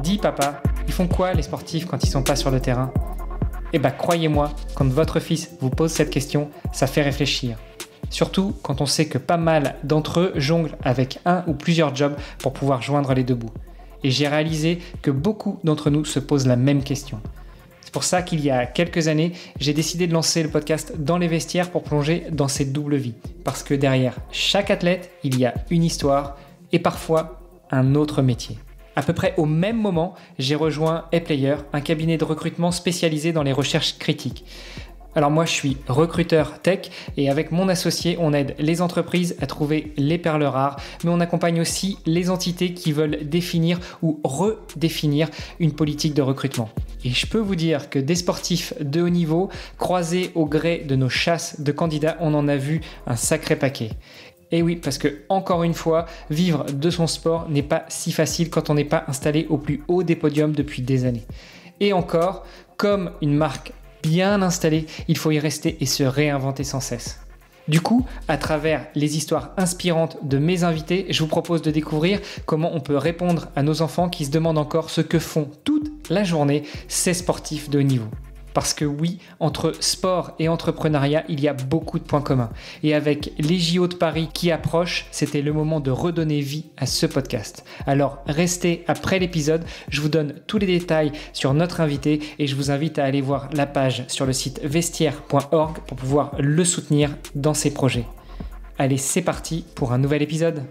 Dis papa, ils font quoi les sportifs quand ils sont pas sur le terrain ? Eh ben croyez-moi, quand votre fils vous pose cette question, ça fait réfléchir. Surtout quand on sait que pas mal d'entre eux jonglent avec un ou plusieurs jobs pour pouvoir joindre les deux bouts. Et j'ai réalisé que beaucoup d'entre nous se posent la même question. C'est pour ça qu'il y a quelques années, j'ai décidé de lancer le podcast Dans les vestiaires pour plonger dans cette double vie. Parce que derrière chaque athlète, il y a une histoire et parfois un autre métier. À peu près au même moment, j'ai rejoint ePlayer, un cabinet de recrutement spécialisé dans les recherches critiques. Alors moi, je suis recruteur tech et avec mon associé, on aide les entreprises à trouver les perles rares, mais on accompagne aussi les entités qui veulent définir ou redéfinir une politique de recrutement. Et je peux vous dire que des sportifs de haut niveau, croisés au gré de nos chasses de candidats, on en a vu un sacré paquet. Et oui, parce que, encore une fois, vivre de son sport n'est pas si facile quand on n'est pas installé au plus haut des podiums depuis des années. Et encore, comme une marque bien installée, il faut y rester et se réinventer sans cesse. Du coup, à travers les histoires inspirantes de mes invités, je vous propose de découvrir comment on peut répondre à nos enfants qui se demandent encore ce que font toute la journée ces sportifs de haut niveau. Parce que oui, entre sport et entrepreneuriat, il y a beaucoup de points communs. Et avec les JO de Paris qui approchent, c'était le moment de redonner vie à ce podcast. Alors restez après l'épisode, je vous donne tous les détails sur notre invité et je vous invite à aller voir la page sur le site vestiaire.org pour pouvoir le soutenir dans ses projets. Allez, c'est parti pour un nouvel épisode.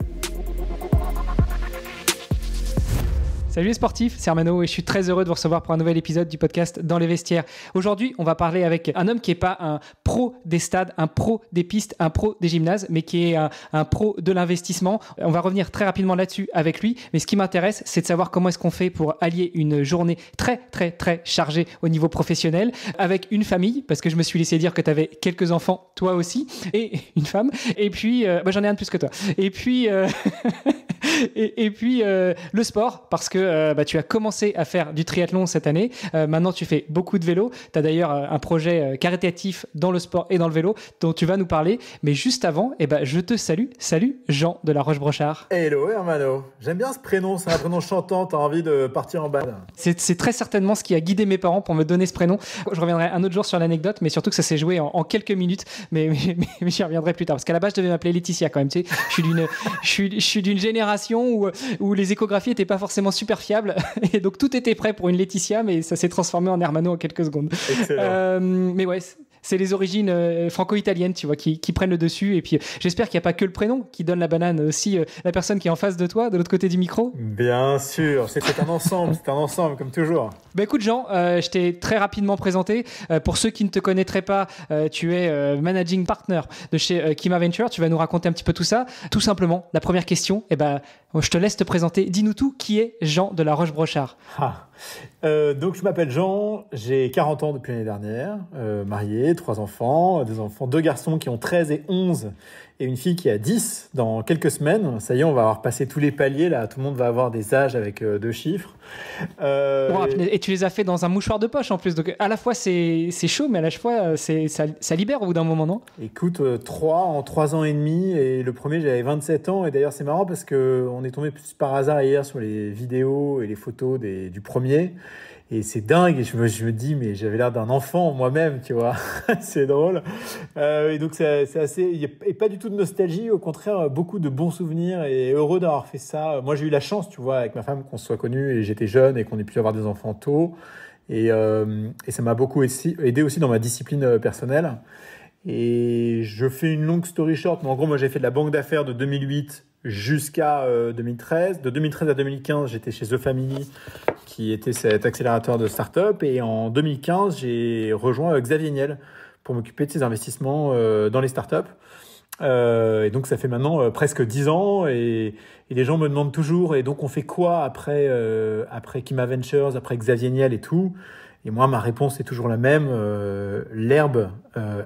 Salut les sportifs, c'est Armano et je suis très heureux de vous recevoir pour un nouvel épisode du podcast Dans les vestiaires. Aujourd'hui, on va parler avec un homme qui n'est pas un pro des stades, un pro des pistes, un pro des gymnases, mais qui est un pro de l'investissement. On va revenir très rapidement là-dessus avec lui, mais ce qui m'intéresse, c'est de savoir comment est-ce qu'on fait pour allier une journée très chargée au niveau professionnel avec une famille, parce que je me suis laissé dire que tu avais quelques enfants, toi aussi, et une femme, et puis, j'en ai un de plus que toi, et puis... Et puis le sport, parce que tu as commencé à faire du triathlon cette année. Maintenant, tu fais beaucoup de vélo. Tu as d'ailleurs un projet caritatif dans le sport et dans le vélo dont tu vas nous parler. Mais juste avant, je te salue. Salut Jean de la Roche-Brochard. Hello Hermano. J'aime bien ce prénom. C'est un prénom chantant. Tu as envie de partir en balade. C'est très certainement ce qui a guidé mes parents pour me donner ce prénom. Je reviendrai un autre jour sur l'anecdote, mais surtout que ça s'est joué en quelques minutes. Mais j'y reviendrai plus tard. Parce qu'à la base, je devais m'appeler Laetitia quand même. Tu sais, je suis d'une génération où les échographies n'étaient pas forcément super fiables et donc tout était prêt pour une Laetitia, mais ça s'est transformé en Hermano en quelques secondes. Mais ouais, c'est les origines franco-italiennes, tu vois, qui prennent le dessus. Et puis j'espère qu'il n'y a pas que le prénom qui donne la banane, aussi la personne qui est en face de toi, de l'autre côté du micro. Bien sûr, c'est un ensemble, comme toujours. Écoute Jean, je t'ai très rapidement présenté. Pour ceux qui ne te connaîtraient pas, tu es managing partner de chez Kima Venture. Tu vas nous raconter un petit peu tout ça. Tout simplement, la première question, je te laisse te présenter. Dis-nous tout, qui est Jean de la Roche-Brochard ? Donc je m'appelle Jean, j'ai 40 ans depuis l'année dernière, marié, 3 enfants, 2 garçons qui ont 13 et 11 et une fille qui a 10 dans quelques semaines. Ça y est, on va avoir passé tous les paliers là, tout le monde va avoir des âges avec 2 chiffres. Et tu les as fait dans un mouchoir de poche en plus, donc à la fois c'est chaud, mais à la fois ça libère au bout d'un moment, non ? Écoute, 3 en 3 ans et demi, et le premier j'avais 27 ans, et d'ailleurs c'est marrant parce qu'on est tombé plus par hasard hier sur les vidéos et les photos du premier. Et c'est dingue, et je me dis, mais j'avais l'air d'un enfant moi-même, tu vois. C'est drôle. Et donc c'est assez, et pas du tout de nostalgie, au contraire, beaucoup de bons souvenirs, et heureux d'avoir fait ça. Moi, j'ai eu la chance, tu vois, avec ma femme, qu'on se soit connus, et j'étais jeune, et qu'on ait pu avoir des enfants tôt. Et ça m'a beaucoup aidé aussi dans ma discipline personnelle. Et je fais une longue story short, mais en gros, moi, j'ai fait de la banque d'affaires de 2008 jusqu'à 2013. De 2013 à 2015, j'étais chez The Family, qui était cet accélérateur de start-up. Et en 2015, j'ai rejoint Xavier Niel pour m'occuper de ses investissements dans les start-up. Et donc, ça fait maintenant presque 10 ans. Et les gens me demandent toujours, et donc on fait quoi après Kima Ventures, après Xavier Niel et tout. Et moi, ma réponse est toujours la même. L'herbe,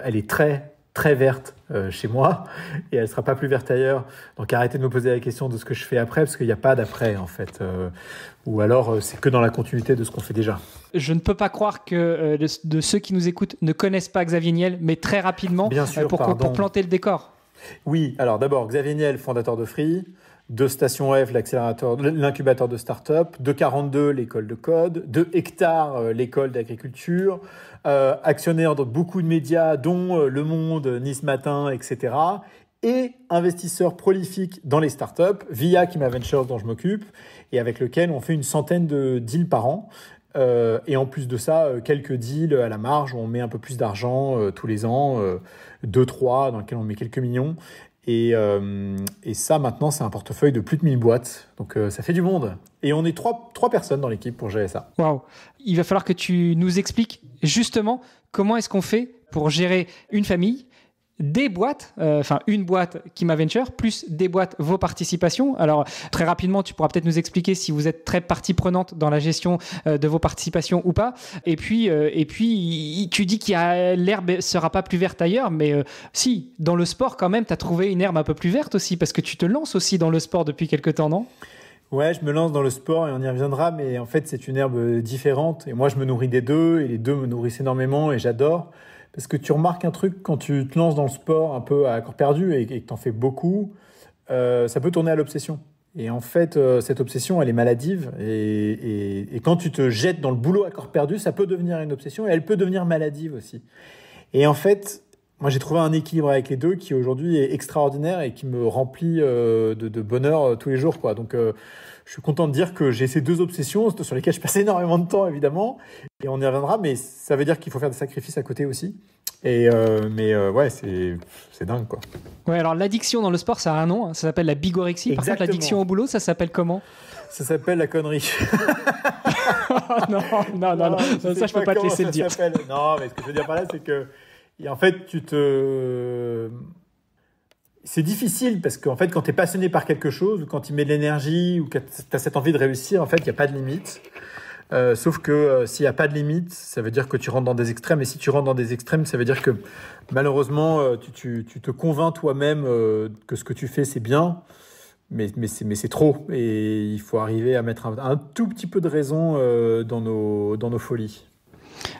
elle est très, très verte chez moi, et elle ne sera pas plus verte ailleurs. Donc arrêtez de me poser la question de ce que je fais après, parce qu'il n'y a pas d'après, en fait. Ou alors, c'est que dans la continuité de ce qu'on fait déjà. Je ne peux pas croire que de ceux qui nous écoutent ne connaissent pas Xavier Niel, mais très rapidement, bien sûr, pour planter le décor. Oui, alors d'abord, Xavier Niel, fondateur de Free, de Station F, l'incubateur de start-up, de 42, l'école de code, de Hectare, l'école d'agriculture, actionnaire de beaucoup de médias, dont Le Monde, Nice Matin, etc. Et investisseur prolifique dans les startups via Kima Ventures dont je m'occupe et avec lequel on fait une centaine de deals par an. Et en plus de ça, quelques deals à la marge où on met un peu plus d'argent tous les ans, 2-3 dans lesquels on met quelques millions. Et ça, maintenant, c'est un portefeuille de plus de 1000 boîtes. Donc, ça fait du monde. Et on est trois personnes dans l'équipe pour gérer ça. Waouh. Il va falloir que tu nous expliques justement comment est-ce qu'on fait pour gérer une famille, des boîtes, une boîte Kima Venture, plus des boîtes, vos participations. Alors, très rapidement, tu pourras peut-être nous expliquer si vous êtes très partie prenante dans la gestion de vos participations ou pas. Et puis, tu dis l'herbe ne sera pas plus verte ailleurs, mais si, dans le sport, quand même, tu as trouvé une herbe un peu plus verte aussi, parce que tu te lances aussi dans le sport depuis quelque temps, non ? Ouais, je me lance dans le sport et on y reviendra, mais en fait, c'est une herbe différente. Et moi, je me nourris des deux, et les deux me nourrissent énormément, et j'adore. Parce que tu remarques un truc quand tu te lances dans le sport un peu à corps perdu et que tu en fais beaucoup, ça peut tourner à l'obsession. Et en fait, cette obsession, elle est maladive. Et quand tu te jettes dans le boulot à corps perdu, ça peut devenir une obsession et elle peut devenir maladive aussi. Et en fait, moi, j'ai trouvé un équilibre avec les deux qui aujourd'hui est extraordinaire et qui me remplit de bonheur tous les jours, quoi. Donc, je suis content de dire que j'ai ces deux obsessions sur lesquelles je passe énormément de temps, évidemment. Et on y reviendra, mais ça veut dire qu'il faut faire des sacrifices à côté aussi. Ouais, c'est dingue, quoi. Ouais, alors l'addiction dans le sport, ça a un nom, hein, ça s'appelle la bigorexie. Par contre, l'addiction au boulot, ça s'appelle comment ? Ça s'appelle la connerie. non, ça je peux pas te laisser le dire. Non, mais ce que je veux dire par là, c'est que, en fait, c'est difficile parce qu'en fait, quand tu es passionné par quelque chose, ou quand tu mets de l'énergie, ou que tu as cette envie de réussir, en fait, il n'y a pas de limite. Sauf que s'il n'y a pas de limite, ça veut dire que tu rentres dans des extrêmes. Et si tu rentres dans des extrêmes, ça veut dire que malheureusement, tu te convaincs toi-même que ce que tu fais, c'est bien. Mais c'est trop. Et il faut arriver à mettre un tout petit peu de raison dans nos folies.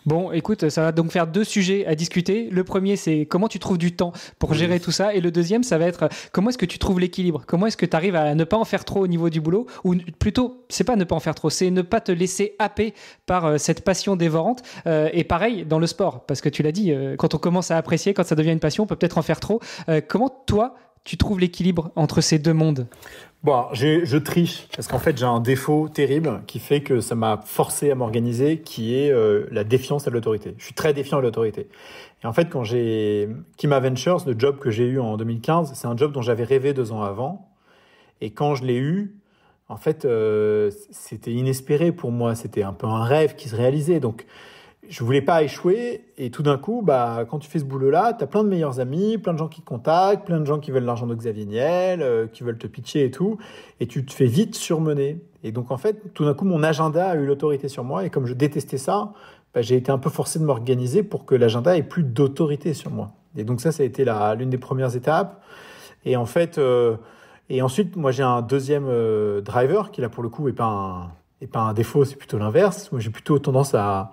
Bon, écoute, ça va donc faire 2 sujets à discuter. Le premier, c'est comment tu trouves du temps pour gérer tout ça. Et le deuxième, ça va être comment est-ce que tu trouves l'équilibre ? Comment est-ce que tu arrives à ne pas en faire trop au niveau du boulot ? Ou plutôt, c'est pas ne pas en faire trop, c'est ne pas te laisser happer par cette passion dévorante. Et pareil dans le sport, parce que tu l'as dit, quand on commence à apprécier, quand ça devient une passion, on peut peut-être en faire trop. Comment toi, tu trouves l'équilibre entre ces deux mondes ? Bon, je triche parce qu'en fait, j'ai un défaut terrible qui fait que ça m'a forcé à m'organiser, qui est la défiance à l'autorité. Je suis très défiant à l'autorité. Et en fait, quand j'ai Kima Ventures, le job que j'ai eu en 2015, c'est un job dont j'avais rêvé 2 ans avant. Et quand je l'ai eu, en fait, c'était inespéré pour moi. C'était un peu un rêve qui se réalisait. Donc, je voulais pas échouer. Et tout d'un coup, quand tu fais ce boulot-là, tu as plein de meilleurs amis, plein de gens qui te contactent, plein de gens qui veulent l'argent de Xavier Niel, qui veulent te pitcher et tout. Et tu te fais vite surmener. Et donc, en fait, tout d'un coup, mon agenda a eu l'autorité sur moi. Et comme je détestais ça, j'ai été un peu forcé de m'organiser pour que l'agenda ait plus d'autorité sur moi. Et donc ça a été l'une des premières étapes. Et en fait, et ensuite, moi, j'ai un deuxième driver qui, là, pour le coup, est pas un défaut, c'est plutôt l'inverse. Moi, j'ai plutôt tendance à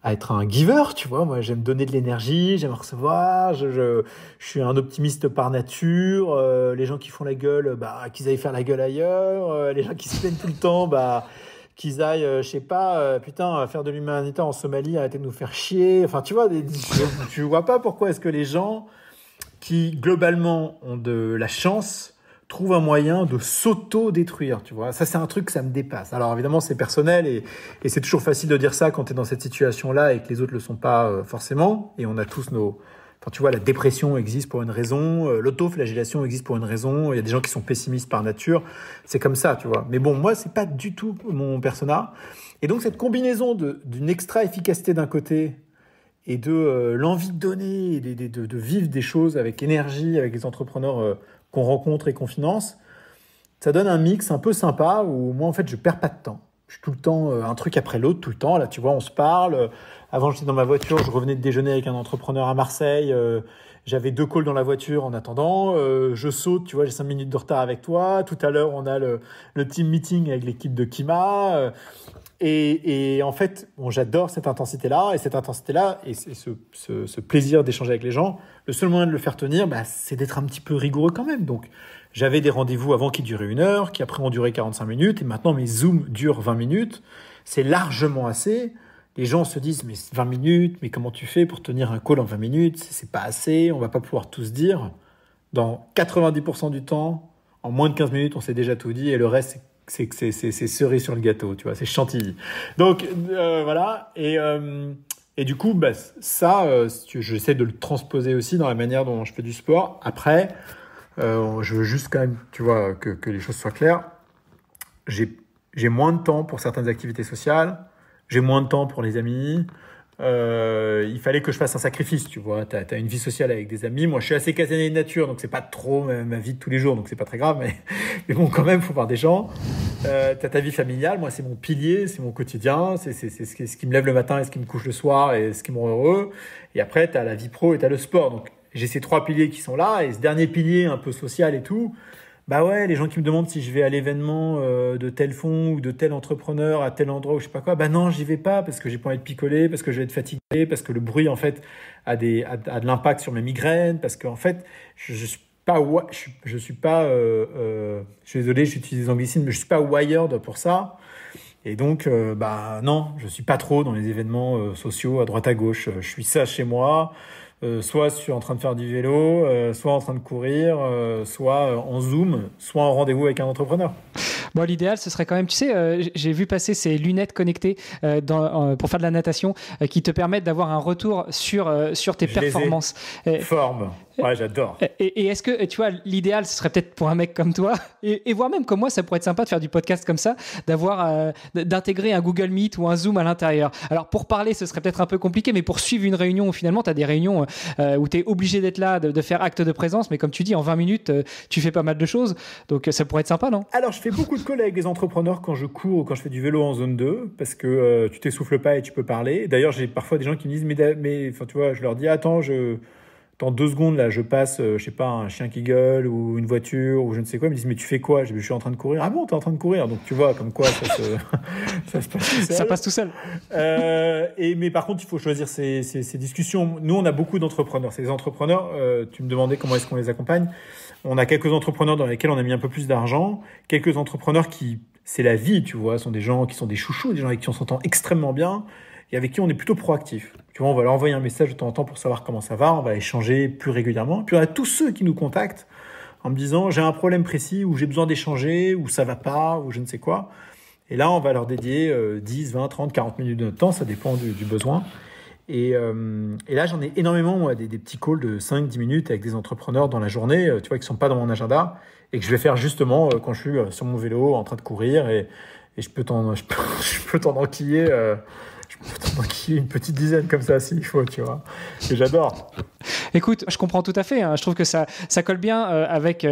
être un giver, tu vois. Moi, j'aime donner de l'énergie, j'aime recevoir, je suis un optimiste par nature. Les gens qui font la gueule, qu'ils aillent faire la gueule ailleurs. Les gens qui se plaignent tout le temps, qu'ils aillent, je sais pas, faire de l'humanitaire en Somalie, arrêter de nous faire chier. Enfin, tu vois, tu vois pas pourquoi est-ce que les gens qui, globalement, ont de la chance, trouvent un moyen de s'auto-détruire, tu vois. Ça, c'est un truc que ça me dépasse. Alors, évidemment, c'est personnel et c'est toujours facile de dire ça quand tu es dans cette situation-là et que les autres le sont pas forcément. Et on a tous Enfin, tu vois, la dépression existe pour une raison, l'autoflagellation existe pour une raison. Il y a des gens qui sont pessimistes par nature. C'est comme ça, tu vois. Mais bon, moi, c'est pas du tout mon persona. Et donc, cette combinaison d'une extra-efficacité d'un côté et de l'envie de donner et de vivre des choses avec énergie, avec les entrepreneurs qu'on rencontre et qu'on finance, ça donne un mix un peu sympa où moi, en fait, je perds pas de temps. Je suis tout le temps un truc après l'autre, tout le temps. Là, tu vois, on se parle. Avant, j'étais dans ma voiture, je revenais de déjeuner avec un entrepreneur à Marseille. J'avais 2 calls dans la voiture en attendant. Je saute, tu vois, j'ai 5 minutes de retard avec toi. Tout à l'heure, on a le team meeting avec l'équipe de Kima. Et en fait, bon, j'adore cette intensité-là, et ce plaisir d'échanger avec les gens. Le seul moyen de le faire tenir, c'est d'être un petit peu rigoureux quand même. Donc, j'avais des rendez-vous avant qui duraient 1 heure, qui après ont duré 45 minutes, et maintenant mes Zooms durent 20 minutes. C'est largement assez. Les gens se disent, mais 20 minutes, mais comment tu fais pour tenir un call en 20 minutes? C'est pas assez, on va pas pouvoir tout se dire. Dans 90% du temps, en moins de 15 minutes, on s'est déjà tout dit, et le reste, c'est cerise sur le gâteau, tu vois, c'est chantilly. Donc, voilà. Et du coup, j'essaie de le transposer aussi dans la manière dont je fais du sport. Après, je veux juste quand même, tu vois, que les choses soient claires. J'ai moins de temps pour certaines activités sociales. J'ai moins de temps pour les amis. Il fallait que je fasse un sacrifice, tu vois. T'as une vie sociale avec des amis. Moi, je suis assez casanier de nature, donc c'est pas trop ma vie de tous les jours, donc c'est pas très grave. Mais bon, quand même, faut voir des gens. T'as ta vie familiale. Moi, c'est mon pilier, c'est mon quotidien. C'est ce qui me lève le matin et ce qui me couche le soir et ce qui me rend heureux. Et après, t'as la vie pro et t'as le sport. Donc, j'ai ces 3 piliers qui sont là. Et ce dernier pilier, un peu social et tout, ouais, les gens qui me demandent si je vais à l'événement de tel fonds ou de tel entrepreneur à tel endroit ou je sais pas quoi, non, j'y vais pas parce que j'ai pas envie de picoler, parce que je vais être fatigué, parce que le bruit en fait a de l'impact sur mes migraines, parce que en fait je suis pas, je suis désolé, j'utilise des anglicismes, mais je suis pas wired pour ça. Et donc, non, je suis pas trop dans les événements sociaux à droite à gauche. Je suis ça chez moi. Soit je suis en train de faire du vélo, soit en train de courir, soit en Zoom, soit en rendez-vous avec un entrepreneur. Bon, l'idéal, ce serait quand même, tu sais, j'ai vu passer ces lunettes connectées pour faire de la natation qui te permettent d'avoir un retour sur tes performances. Forme. Ouais, j'adore. Et est-ce que, tu vois, l'idéal, ce serait peut-être pour un mec comme toi, et voire même comme moi, ça pourrait être sympa de faire du podcast comme ça, d'intégrer un Google Meet ou un Zoom à l'intérieur. Alors, pour parler, ce serait peut-être un peu compliqué, mais pour suivre une réunion où finalement, tu as des réunions où tu es obligé d'être là, de faire acte de présence, mais comme tu dis, en 20 minutes, tu fais pas mal de choses. Donc, ça pourrait être sympa, non? Alors, je fais beaucoup de calls avec des entrepreneurs quand je cours ou quand je fais du vélo en zone 2, parce que tu t'essouffles pas et tu peux parler. D'ailleurs, j'ai parfois des gens qui me disent, mais tu vois, je leur dis, attends, dans 2 secondes, là, je passe, je sais pas, un chien qui gueule ou une voiture ou je ne sais quoi. Ils me disent, mais tu fais quoi? Je suis en train de courir. Ah bon, t'es en train de courir? Donc, tu vois, comme quoi ça se passe tout seul. Ça passe tout seul. Mais par contre, il faut choisir ces discussions. Nous, on a beaucoup d'entrepreneurs. Ces entrepreneurs, tu me demandais comment est-ce qu'on les accompagne. On a quelques entrepreneurs dans lesquels on a mis un peu plus d'argent. Quelques entrepreneurs qui, c'est la vie, tu vois, sont des gens qui sont des chouchous, des gens avec qui on s'entend extrêmement bien et avec qui on est plutôt proactif. Tu vois, on va leur envoyer un message de temps en temps pour savoir comment ça va, on va échanger plus régulièrement. Puis on a tous ceux qui nous contactent en me disant j'ai un problème précis ou j'ai besoin d'échanger ou ça va pas ou je ne sais quoi. Et là, on va leur dédier 10, 20, 30, 40 minutes de notre temps, ça dépend du besoin. Et là, j'en ai énormément, moi, des petits calls de 5-10 minutes avec des entrepreneurs dans la journée, tu vois, qui sont pas dans mon agenda et que je vais faire justement quand je suis sur mon vélo en train de courir et je peux t'en enquiller une petite dizaine comme ça s'il faut, tu vois. Et j'adore. Écoute, je comprends tout à fait. Hein. Je trouve que ça colle bien avec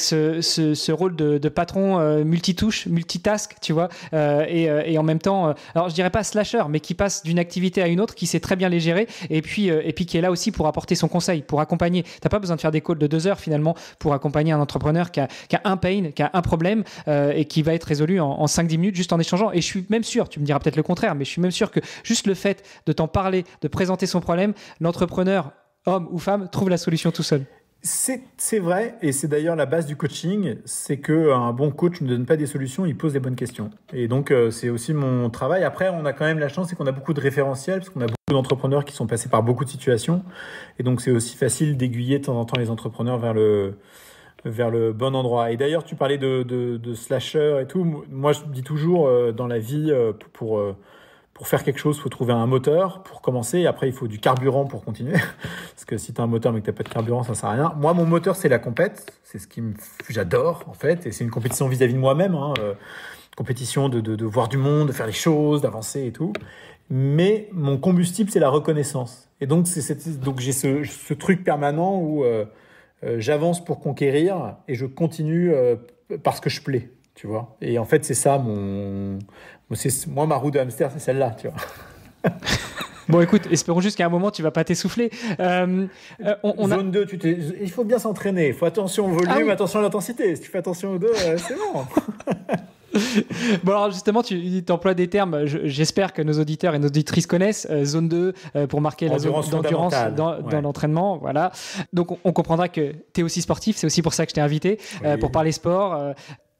ce rôle de patron multitouche, multitask, tu vois, et en même temps, alors je dirais pas slasher, mais qui passe d'une activité à une autre, qui sait très bien les gérer, et puis qui est là aussi pour apporter son conseil, pour accompagner. T'as pas besoin de faire des calls de 2 heures finalement pour accompagner un entrepreneur qui a un pain, qui a un problème et qui va être résolu en 5-10 minutes juste en échangeant. Et je suis même sûr, tu me diras peut-être le contraire, mais je suis même sûr que juste le fait de t'en parler, de présenter son problème, l'entrepreneur, homme ou femme, trouve la solution tout seul. C'est vrai, et c'est d'ailleurs la base du coaching, c'est qu'un bon coach ne donne pas des solutions, il pose des bonnes questions. Et donc, c'est aussi mon travail. Après, on a quand même la chance, c'est qu'on a beaucoup de référentiels, parce qu'on a beaucoup d'entrepreneurs qui sont passés par beaucoup de situations. Et donc, c'est aussi facile d'aiguiller de temps en temps les entrepreneurs vers le bon endroit. Et d'ailleurs, tu parlais de slasher et tout. Moi, je dis toujours, dans la vie, pour faire quelque chose, il faut trouver un moteur pour commencer. Et après, il faut du carburant pour continuer. Parce que si tu as un moteur mais que tu n'as pas de carburant, ça ne sert à rien. Moi, mon moteur, c'est la compète. C'est ce j'adore, en fait. Et c'est une compétition vis-à-vis de moi-même. Compétition de voir du monde, de faire les choses, d'avancer et tout. Mais mon combustible, c'est la reconnaissance. Et donc, donc j'ai ce truc permanent où j'avance pour conquérir et je continue parce que je plais. Tu vois. Et en fait, c'est ça moi, ma roue de hamster, c'est celle-là, tu vois. Bon, écoute, espérons juste qu'à un moment, tu vas pas t'essouffler. Zone 2, il faut bien s'entraîner. Il faut attention au volume, attention à l'intensité. Si tu fais attention aux deux, c'est bon. Bon, alors justement, tu emploies des termes, j'espère que nos auditeurs et nos auditrices connaissent, zone 2 pour marquer la zone d'endurance dans l'entraînement. Voilà. Donc, on comprendra que tu es aussi sportif, c'est aussi pour ça que je t'ai invité, pour parler sport.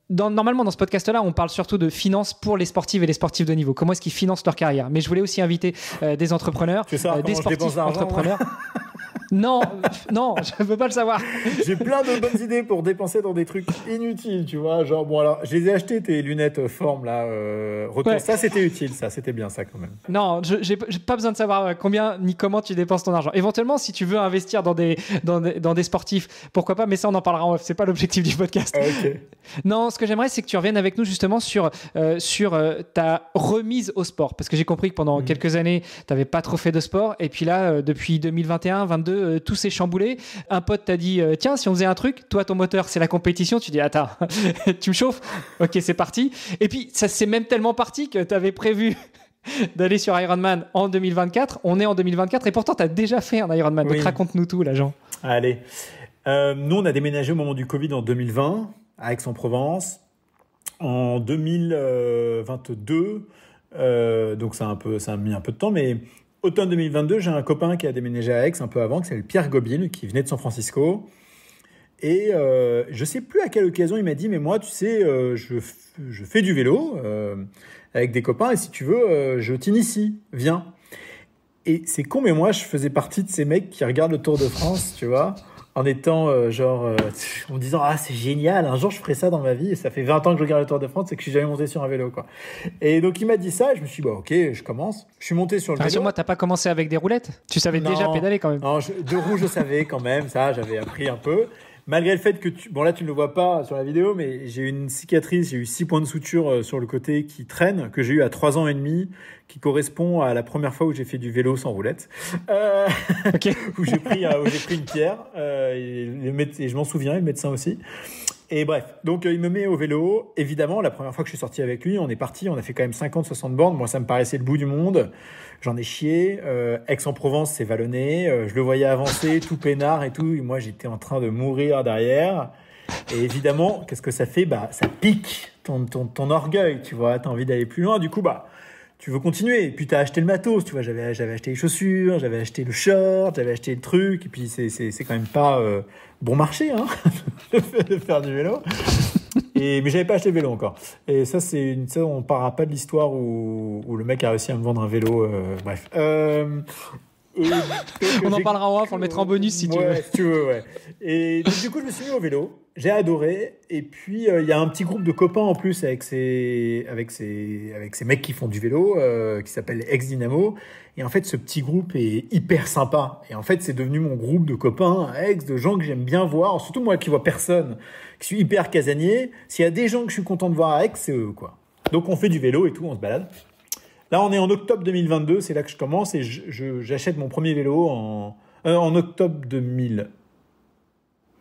Normalement, dans ce podcast-là, on parle surtout de finances pour les sportifs et les sportifs de niveau. Comment est-ce qu'ils financent leur carrière? Mais je voulais aussi inviter des entrepreneurs, des sportifs entrepreneurs. Non, je veux pas le savoir. J'ai plein de bonnes idées pour dépenser dans des trucs inutiles, tu vois. Genre, bon, alors, je les ai acheté, tes lunettes forme, là, retour. Ouais. Ça, c'était utile, ça, c'était bien, ça, quand même. Non, j'ai pas besoin de savoir combien ni comment tu dépenses ton argent. Éventuellement, si tu veux investir dans des sportifs, pourquoi pas, mais ça, on en parlera en off. C'est pas l'objectif du podcast. Ok. Non, ce que j'aimerais, c'est que tu reviennes avec nous, justement, sur ta remise au sport. Parce que j'ai compris que pendant quelques années, t'avais pas trop fait de sport. Et puis là, depuis 2021, 2022, tout s'est chamboulé. Un pote t'a dit tiens, si on faisait un truc, toi ton moteur c'est la compétition, tu dis attends, tu me chauffes, ok, c'est parti. Et puis ça c'est même tellement parti que tu avais prévu d'aller sur Ironman en 2024. On est en 2024 et pourtant tu as déjà fait un Ironman. Donc raconte-nous tout là, Jean. Allez, nous on a déménagé au moment du Covid en 2020 à Aix-en-Provence. En 2022, donc ça a mis un peu de temps, mais automne 2022, j'ai un copain qui a déménagé à Aix un peu avant, qui s'appelle Pierre Gobine, qui venait de San Francisco. Et je ne sais plus à quelle occasion il m'a dit, mais moi, tu sais, je fais du vélo avec des copains, et si tu veux, je t'initie, viens. Et c'est con, mais moi, je faisais partie de ces mecs qui regardent le Tour de France, tu vois, en étant en me disant c'est génial, un jour je ferai ça dans ma vie, et ça fait 20 ans que je regarde le Tour de France et que je suis jamais monté sur un vélo, quoi. Et donc il m'a dit ça et je me suis dit ok, je commence. Je suis monté sur le vélo. Rassure-moi, t'as pas commencé avec des roulettes? Tu savais déjà pédaler quand même? Non, de roues je savais quand même, ça j'avais appris un peu. Malgré le fait que là tu ne le vois pas sur la vidéo, mais j'ai une cicatrice, j'ai eu 6 points de suture sur le côté qui traînent, que j'ai eu à 3 ans et demi, qui correspond à la première fois où j'ai fait du vélo sans roulette, où j'ai pris une pierre, et je m'en souviens, le médecin aussi. Et bref, donc il me met au vélo. Évidemment, la première fois que je suis sorti avec lui, on est parti, on a fait quand même 50-60 bornes. Moi, ça me paraissait le bout du monde. J'en ai chié. Aix-en-Provence, c'est vallonné. Je le voyais avancer, tout peinard et tout. Et moi, j'étais en train de mourir derrière. Et évidemment, qu'est-ce que ça fait? Ça pique ton orgueil, tu vois. T'as envie d'aller plus loin. Du coup, tu veux continuer. Et puis, t'as acheté le matos, tu vois. J'avais acheté les chaussures, j'avais acheté le short, j'avais acheté le truc. Et puis, c'est quand même pas bon marché, hein, de faire du vélo. Mais j'avais pas acheté le vélo encore. Et ça, on parlera pas de l'histoire où le mec a réussi à me vendre un vélo. Bref. On en parlera en off, on le mettra en bonus si tu veux. Si tu veux, ouais. Et donc, du coup, je me suis mis au vélo. J'ai adoré. Et puis, il y a un petit groupe de copains en plus avec ces mecs qui font du vélo, qui s'appelle Ex-Dynamo. Et en fait, ce petit groupe est hyper sympa. Et en fait, c'est devenu mon groupe de copains à Aix, de gens que j'aime bien voir. Surtout moi qui vois personne, qui suis hyper casanier. S'il y a des gens que je suis content de voir à Aix, c'est eux, quoi. Donc, on fait du vélo et tout, on se balade. Là, on est en octobre 2022, c'est là que je commence et j'achète mon premier vélo en octobre 2000.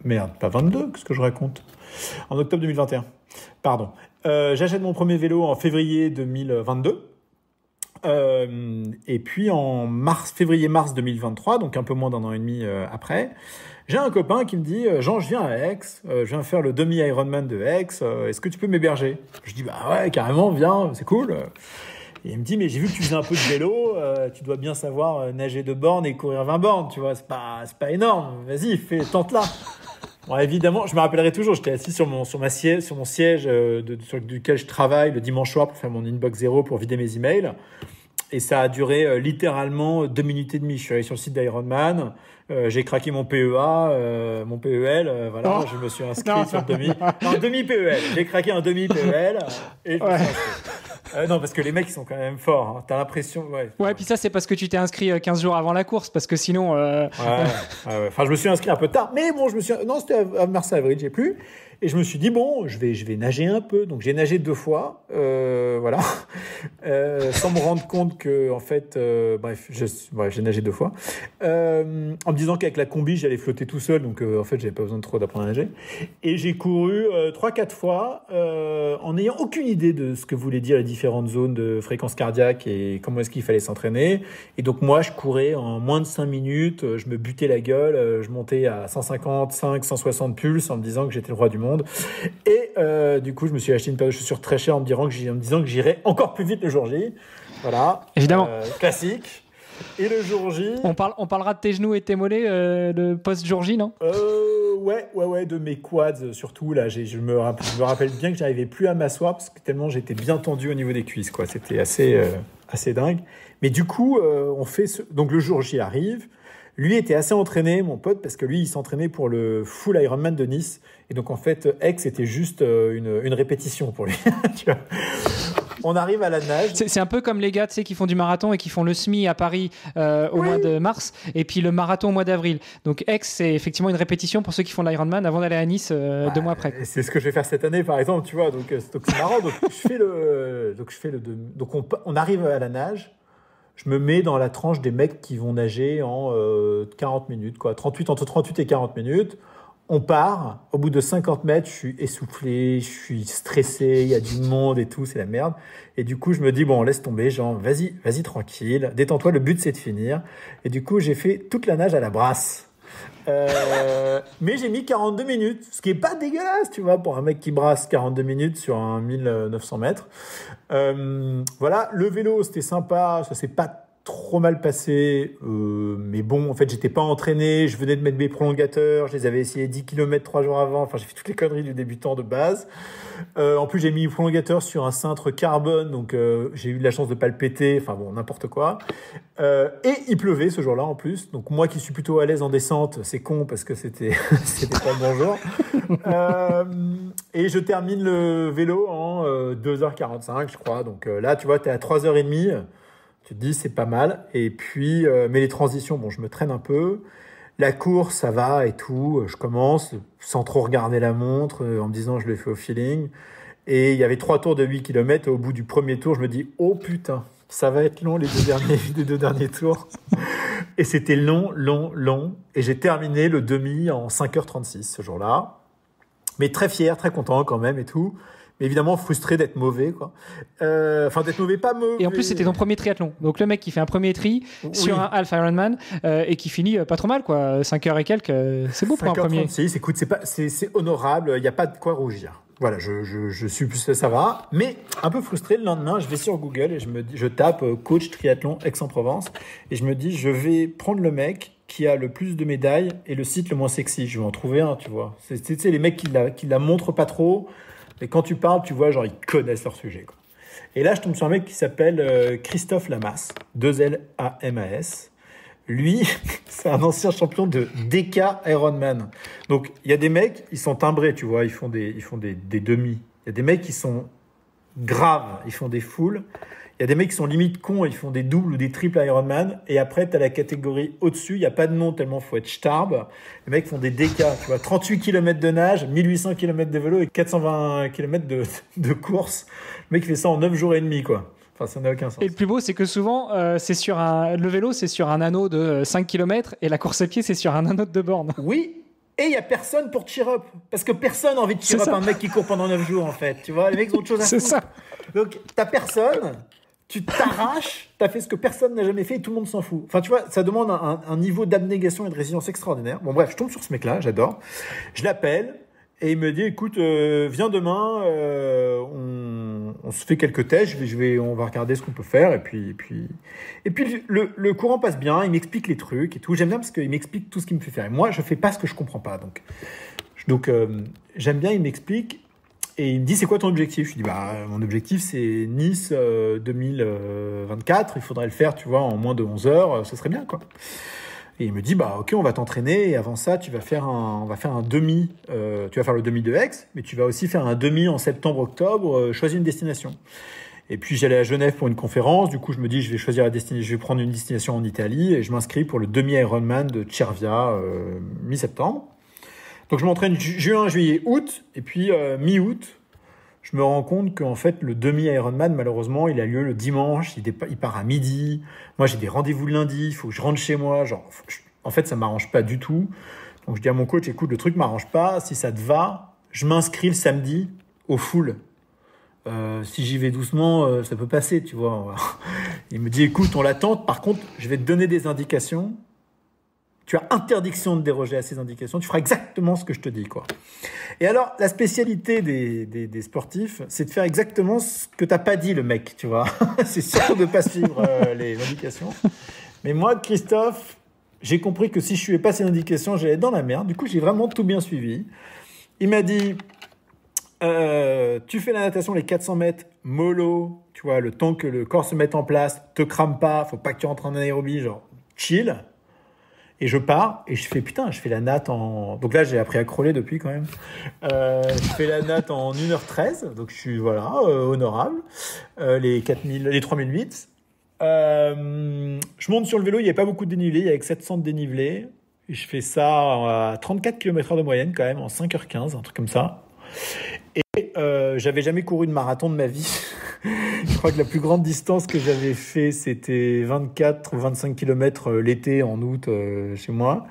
Merde, pas 22, qu'est-ce que je raconte? En octobre 2021, pardon. J'achète mon premier vélo en février 2022. Et puis en février-mars 2023, donc un peu moins d'un an et demi après, j'ai un copain qui me dit Jean, je viens à Aix, je viens faire le demi-Ironman de Aix, est-ce que tu peux m'héberger? Je dis ouais, carrément, viens, c'est cool. Et il me dit mais j'ai vu que tu faisais un peu de vélo, tu dois bien savoir nager 2 bornes et courir 20 bornes, tu vois, c'est pas énorme, vas-y, tente là. Bon, évidemment, je me rappellerai toujours, j'étais assis sur mon siège sur duquel je travaille le dimanche soir pour faire mon inbox 0 pour vider mes emails. Et ça a duré littéralement 2 minutes et demie. Je suis allé sur le site d'Ironman, j'ai craqué mon PEA, mon PEL, voilà, je me suis inscrit sur demi-PEL. J'ai craqué un demi-PEL et je me suis inscrit. Non, parce que les mecs, ils sont quand même forts. Hein. T'as l'impression... Ouais, puis ça, c'est parce que tu t'es inscrit 15 jours avant la course, parce que sinon... Ouais. Enfin, je me suis inscrit un peu tard, mais bon, non, c'était à mars-avril, j'ai plus. Et je me suis dit, bon, je vais nager un peu. Donc, j'ai nagé 2 fois, voilà. Sans me rendre compte que, en fait... j'ai nagé 2 fois. En me disant qu'avec la combi, j'allais flotter tout seul. Donc, en fait, j'avais pas besoin de trop d'apprendre à nager. Et j'ai couru 3-4 fois en n'ayant aucune idée de ce que voulaient dire les différentes zones de fréquence cardiaque et comment est-ce qu'il fallait s'entraîner. Et donc, moi, je courais en moins de 5 minutes. Je me butais la gueule. Je montais à 155, 160 pulses en me disant que j'étais le roi du monde. monde. Et du coup, je me suis acheté une paire de chaussures très chères en me disant que j'irais encore plus vite le jour J. Voilà. Évidemment. Classique. Et le jour J... On parlera de tes genoux et tes mollets le post-jour J, non ? Ouais, de mes quads surtout. Là, je me rappelle bien que j'arrivais plus à m'asseoir parce que tellement j'étais bien tendu au niveau des cuisses, quoi. C'était assez dingue. Mais du coup, donc le jour J arrive. Lui était assez entraîné, mon pote, parce que lui, il s'entraînait pour le full Ironman de Nice. Et donc, en fait, Aix, c'était juste une répétition pour lui. Tu vois. On arrive à la nage. C'est un peu comme les gars, tu sais, qui font du marathon et qui font le semi à Paris au mois de mars, et puis le marathon au mois d'avril. Donc Aix, c'est effectivement une répétition pour ceux qui font l'Ironman avant d'aller à Nice 2 mois après. C'est ce que je vais faire cette année, par exemple, tu vois. Donc c'est marrant. Donc on arrive à la nage. Je me mets dans la tranche des mecs qui vont nager en 40 minutes, quoi. Entre 38 et 40 minutes. On part, au bout de 50 mètres, je suis essoufflé, je suis stressé, il y a du monde et tout, c'est la merde. Et du coup, je me dis, bon, laisse tomber, genre, vas-y tranquille, détends-toi, le but c'est de finir. Et du coup, j'ai fait toute la nage à la brasse. Mais j'ai mis 42 minutes, ce qui est pas dégueulasse, tu vois, pour un mec qui brasse 42 minutes sur un 1900 mètres. Voilà, le vélo, c'était sympa, ça s'est pas trop mal passé, mais bon, en fait, j'étais pas entraîné, je venais de mettre mes prolongateurs, je les avais essayé 10 km 3 jours avant, enfin, j'ai fait toutes les conneries du débutant de base. En plus, j'ai mis mes prolongateurs sur un cintre carbone, donc j'ai eu de la chance de pas le péter, enfin bon, n'importe quoi. Et il pleuvait ce jour-là en plus, donc moi qui suis plutôt à l'aise en descente, c'est con parce que c'était pas le bon jour. Et je termine le vélo en 2h45, je crois, donc là, tu vois, t'es à 3h30. Tu te dis, c'est pas mal. Et puis, mais les transitions, bon, je me traîne un peu. La course, ça va et tout. Je commence sans trop regarder la montre, en me disant, je le fais au feeling. Et il y avait 3 tours de 8 km. Et au bout du premier tour, je me dis, oh putain, ça va être long les deux derniers tours. Et c'était long. Et j'ai terminé le demi en 5h36 ce jour-là. Mais très fier, très content quand même et tout. Mais évidemment frustré d'être mauvais, quoi. Enfin, d'être mauvais, pas mauvais. Et en plus, c'était ton premier triathlon. Donc, le mec qui fait un premier tri sur un half Ironman et qui finit pas trop mal, quoi. 5 heures et quelques, c'est beau pour un premier. 5h36, écoute, c'est honorable, il n'y a pas de quoi rougir. Voilà, je suis plus, ça va. Mais un peu frustré, le lendemain, je vais sur Google et je tape coach triathlon Aix-en-Provence et je me dis, je vais prendre le mec qui a le plus de médailles et le site le moins sexy. Je vais en trouver un, tu vois. C'est les mecs qui la montrent pas trop. Et quand tu parles, tu vois, genre, ils connaissent leur sujet, quoi. Et là, je tombe sur un mec qui s'appelle Christophe Lamas, 2Lamas. Lui, c'est un ancien champion de DK Ironman. Donc, il y a des mecs, ils sont timbrés, tu vois, ils font des demi. Il y a des mecs qui sont graves, ils font des fulls. Il y a des mecs qui sont limite cons, ils font des doubles ou des triples Ironman. Et après, tu as la catégorie au-dessus. Il n'y a pas de nom tellement faut être starb. Les mecs font des DK, tu vois, 38 km de nage, 1800 km de vélo et 420 km de course. Le mec fait ça en 9 jours et demi, quoi. Enfin, ça n'a aucun sens. Et le plus beau, c'est que souvent, le vélo, c'est sur un anneau de 5 km et la course à pied, c'est sur un anneau de 2 bornes. Oui. Et il n'y a personne pour cheer up. Parce que personne n'a envie de cheer up un mec qui court pendant 9 jours, en fait. Tu vois, les mecs ont autre chose à foutre. C'est ça. Donc, t'as personne. Tu t'arraches, t'as fait ce que personne n'a jamais fait et tout le monde s'en fout. Enfin, tu vois, ça demande un niveau d'abnégation et de résilience extraordinaire. Bon, bref, je tombe sur ce mec-là, j'adore. Je l'appelle et il me dit, écoute, viens demain, on se fait quelques tests, on va regarder ce qu'on peut faire et puis le courant passe bien, il m'explique les trucs et tout. J'aime bien parce qu'il m'explique tout ce qu'il me fait faire. Et moi, je fais pas ce que je comprends pas. Donc j'aime bien, il m'explique. Et il me dit, c'est quoi ton objectif ? Je lui dis, mon objectif, c'est Nice 2024. Il faudrait le faire, tu vois, en moins de 11 heures. Ce serait bien, quoi. Et il me dit, ok, on va t'entraîner. Et avant ça, on va faire un demi. Tu vas faire le demi de Aix, mais tu vas aussi faire un demi en septembre-octobre. Choisis une destination. Et puis, j'allais à Genève pour une conférence. Du coup, je me dis, je vais choisir je vais prendre une destination en Italie. Et je m'inscris pour le demi Ironman de Cervia, mi-septembre. Donc, je m'entraîne juin, juillet, août. Et puis, mi-août, je me rends compte qu'en fait, le demi-Ironman, malheureusement, il a lieu le dimanche. Il part à midi. Moi, j'ai des rendez-vous le lundi. Il faut que je rentre chez moi. En fait, ça ne m'arrange pas du tout. Donc, je dis à mon coach, écoute, le truc ne m'arrange pas. Si ça te va, je m'inscris le samedi au full. Si j'y vais doucement, ça peut passer, tu vois. Il me dit, écoute, on l'attend. Par contre, je vais te donner des indications. Tu as interdiction de déroger à ces indications. Tu feras exactement ce que je te dis, quoi. Et alors, la spécialité des sportifs, c'est de faire exactement ce que t'as pas dit, le mec, tu vois. C'est surtout de pas suivre les indications. Mais moi, Christophe, j'ai compris que si je suivais pas ces indications, j'allais être dans la merde. Du coup, j'ai vraiment tout bien suivi. Il m'a dit, tu fais la natation les 400 mètres, mollo, tu vois, le temps que le corps se mette en place, te crame pas, faut pas que tu rentres en anaérobie, genre, chill. Et je pars, et je fais la natte en... Donc là, j'ai appris à crawler depuis, quand même. Je fais la natte en 1h13, donc je suis, honorable. Les 3008. Je monte sur le vélo, il n'y avait pas beaucoup de dénivelé, il y avait que 700 de dénivelé. Et je fais ça à 34 km/h de moyenne, quand même, en 5h15, un truc comme ça. Et j'avais jamais couru de marathon de ma vie. Je crois que la plus grande distance que j'avais fait, c'était 24 ou 25 km l'été, en août, chez moi.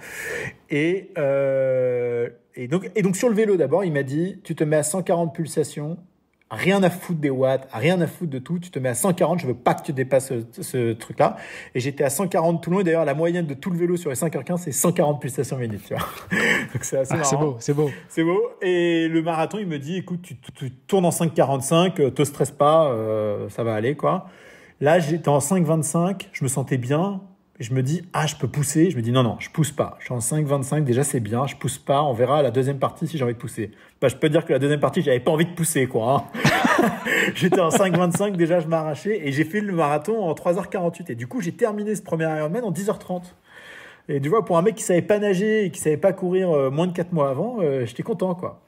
Et donc sur le vélo, d'abord, il m'a dit, tu te mets à 140 pulsations, rien à foutre des watts, rien à foutre de tout, tu te mets à 140, je veux pas que tu dépasses ce truc-là. Et j'étais à 140 tout le long, et d'ailleurs, la moyenne de tout le vélo sur les 5h15, c'est 140 pulsations minutes, tu vois. Donc c'est assez marrant. C'est beau. C'est beau. Et le marathon, il me dit, écoute, tu tournes en 5,45, te stresse pas, ça va aller, quoi. Là, j'étais en 5,25, je me sentais bien. Et je me dis, je peux pousser. Je me dis, non, je pousse pas. Je suis en 5,25, déjà, c'est bien. Je pousse pas. On verra à la deuxième partie si j'ai envie de pousser. Je peux dire que la deuxième partie, j'avais pas envie de pousser, quoi. Hein. J'étais en 5,25, déjà, je m'arrachais. Et j'ai fait le marathon en 3h48. Et du coup, j'ai terminé ce premier Ironman en 10h30. Et tu vois, pour un mec qui savait pas nager et qui savait pas courir moins de 4 mois avant, j'étais content, quoi.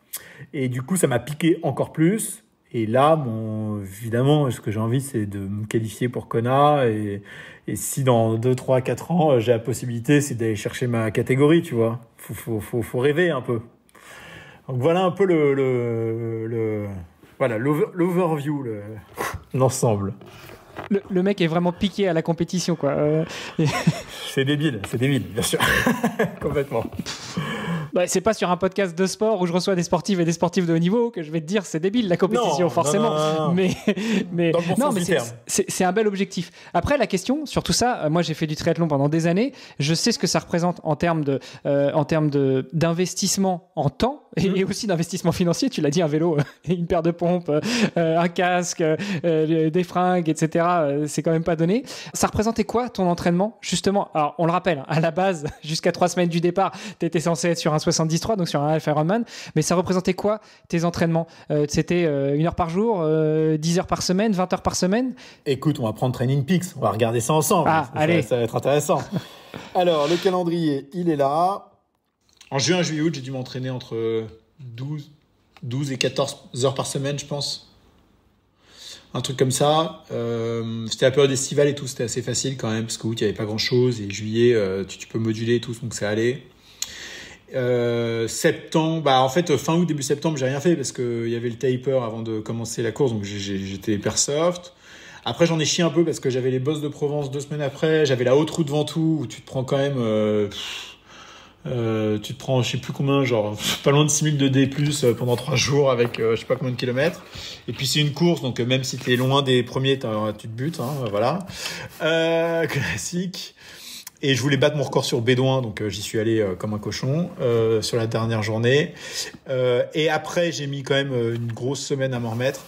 Et du coup, ça m'a piqué encore plus. Et là, évidemment, ce que j'ai envie, c'est de me qualifier pour Kona. Et si dans 2, 3, 4 ans, j'ai la possibilité, c'est d'aller chercher ma catégorie, tu vois. Faut rêver un peu. Donc voilà un peu l'overview, l'ensemble. Le mec est vraiment piqué à la compétition, quoi. C'est débile, bien sûr. Complètement. C'est pas sur un podcast de sport où je reçois des sportifs et des sportifs de haut niveau que je vais te dire c'est débile la compétition, forcément. Non. Mais dans le bon sens du terme. C'est un bel objectif. Après, la question sur tout ça, moi j'ai fait du triathlon pendant des années, je sais ce que ça représente en termes d'investissement en temps et aussi d'investissement financier. Tu l'as dit, un vélo, une paire de pompes, un casque, des fringues, etc. C'est quand même pas donné. Ça représentait quoi ton entraînement, justement? Alors on le rappelle, à la base, jusqu'à 3 semaines du départ, tu étais censé être sur un 73, donc sur un Half Ironman, mais ça représentait quoi tes entraînements? C'était 1 heure par jour, 10 heures par semaine, 20 heures par semaine? Écoute, on va prendre Training Peaks, on va regarder ça ensemble. Allez. Ça va être intéressant. Alors, le calendrier, il est là. En juin, juillet, août, j'ai dû m'entraîner entre 12 et 14 heures par semaine, je pense. Un truc comme ça. C'était la période estivale et tout, c'était assez facile quand même, parce qu'août, il n'y avait pas grand-chose, et juillet, tu peux moduler et tout, donc ça allait. Septembre, en fait, fin août, début septembre, j'ai rien fait, parce qu'il y avait le taper avant de commencer la course, donc j'étais hyper soft. Après, j'en ai chié un peu, parce que j'avais les Bosses de Provence 2 semaines après, j'avais la haute route Ventoux, où tu te prends quand même... tu te prends, je sais plus combien, genre pas loin de 6000 de D+, pendant 3 jours avec je sais pas combien de kilomètres. Et puis c'est une course, donc même si t'es loin des premiers, tu te butes, hein, voilà. Classique. Et je voulais battre mon record sur Bédouin, donc j'y suis allé comme un cochon sur la dernière journée. Et après, j'ai mis quand même une grosse semaine à m'en remettre.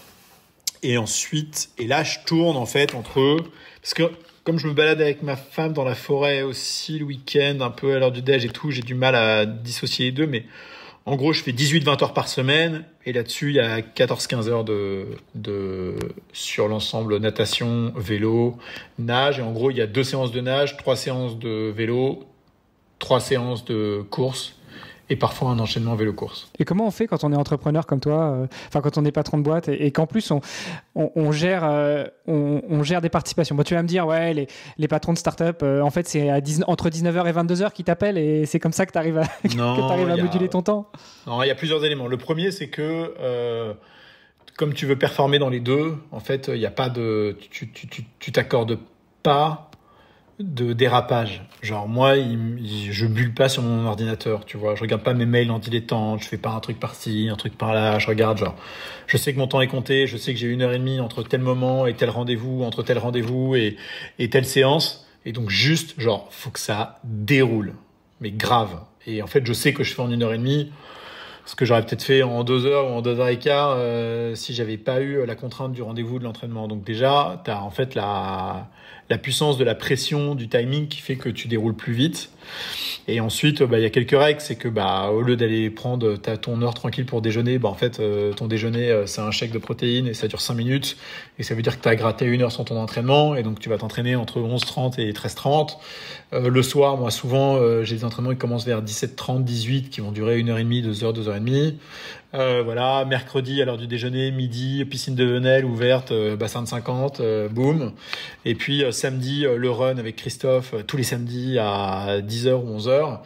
Et ensuite, et là, je tourne en fait parce que comme je me balade avec ma femme dans la forêt aussi le week-end, un peu à l'heure du déj et tout, j'ai du mal à dissocier les deux, mais en gros, je fais 18-20 heures par semaine, et là-dessus, il y a 14-15 heures sur l'ensemble natation, vélo, nage, et en gros, il y a 2 séances de nage, 3 séances de vélo, 3 séances de course, et parfois un enchaînement vélo-course. Et comment on fait quand on est entrepreneur comme toi, quand on est patron de boîte et qu'en plus on gère des participations? Bon, tu vas me dire, ouais, les patrons de start-up, en fait, c'est entre 19h et 22h qu'ils t'appellent et c'est comme ça que tu arrives à moduler ton temps? Non, il y a plusieurs éléments. Le premier, c'est que comme tu veux performer dans les deux, en fait, il n'y a pas tu t'accordes pas de dérapage. Genre, moi, je bulle pas sur mon ordinateur, tu vois. Je regarde pas mes mails en dilettante, je fais pas un truc par-ci, un truc par-là. Je regarde, genre, je sais que mon temps est compté, je sais que j'ai 1h30 entre tel moment et tel rendez-vous, entre tel rendez-vous et telle séance. Et donc, juste, genre, faut que ça déroule. mais grave. Et en fait, je sais que je fais en 1h30 ce que j'aurais peut-être fait en 2 heures ou en 2 heures et quart si j'avais pas eu la contrainte du rendez-vous de l'entraînement. Donc déjà, tu as en fait la puissance de la pression, du timing qui fait que tu déroules plus vite. Et ensuite, il y a quelques règles, c'est que au lieu d'aller prendre ton heure tranquille pour déjeuner, en fait, ton déjeuner, c'est un shake de protéines et ça dure 5 minutes. Et ça veut dire que tu as gratté 1 heure sur ton entraînement et donc tu vas t'entraîner entre 11h30 et 13h30. Le soir, moi, souvent, j'ai des entraînements qui commencent vers 17h30, 18h, qui vont durer 1h30, 2h, 2h30. Voilà, mercredi à l'heure du déjeuner, midi, piscine de Venelle ouverte, bassin de 50, boum. Et puis samedi, le run avec Christophe, tous les samedis à 10h ou 11h.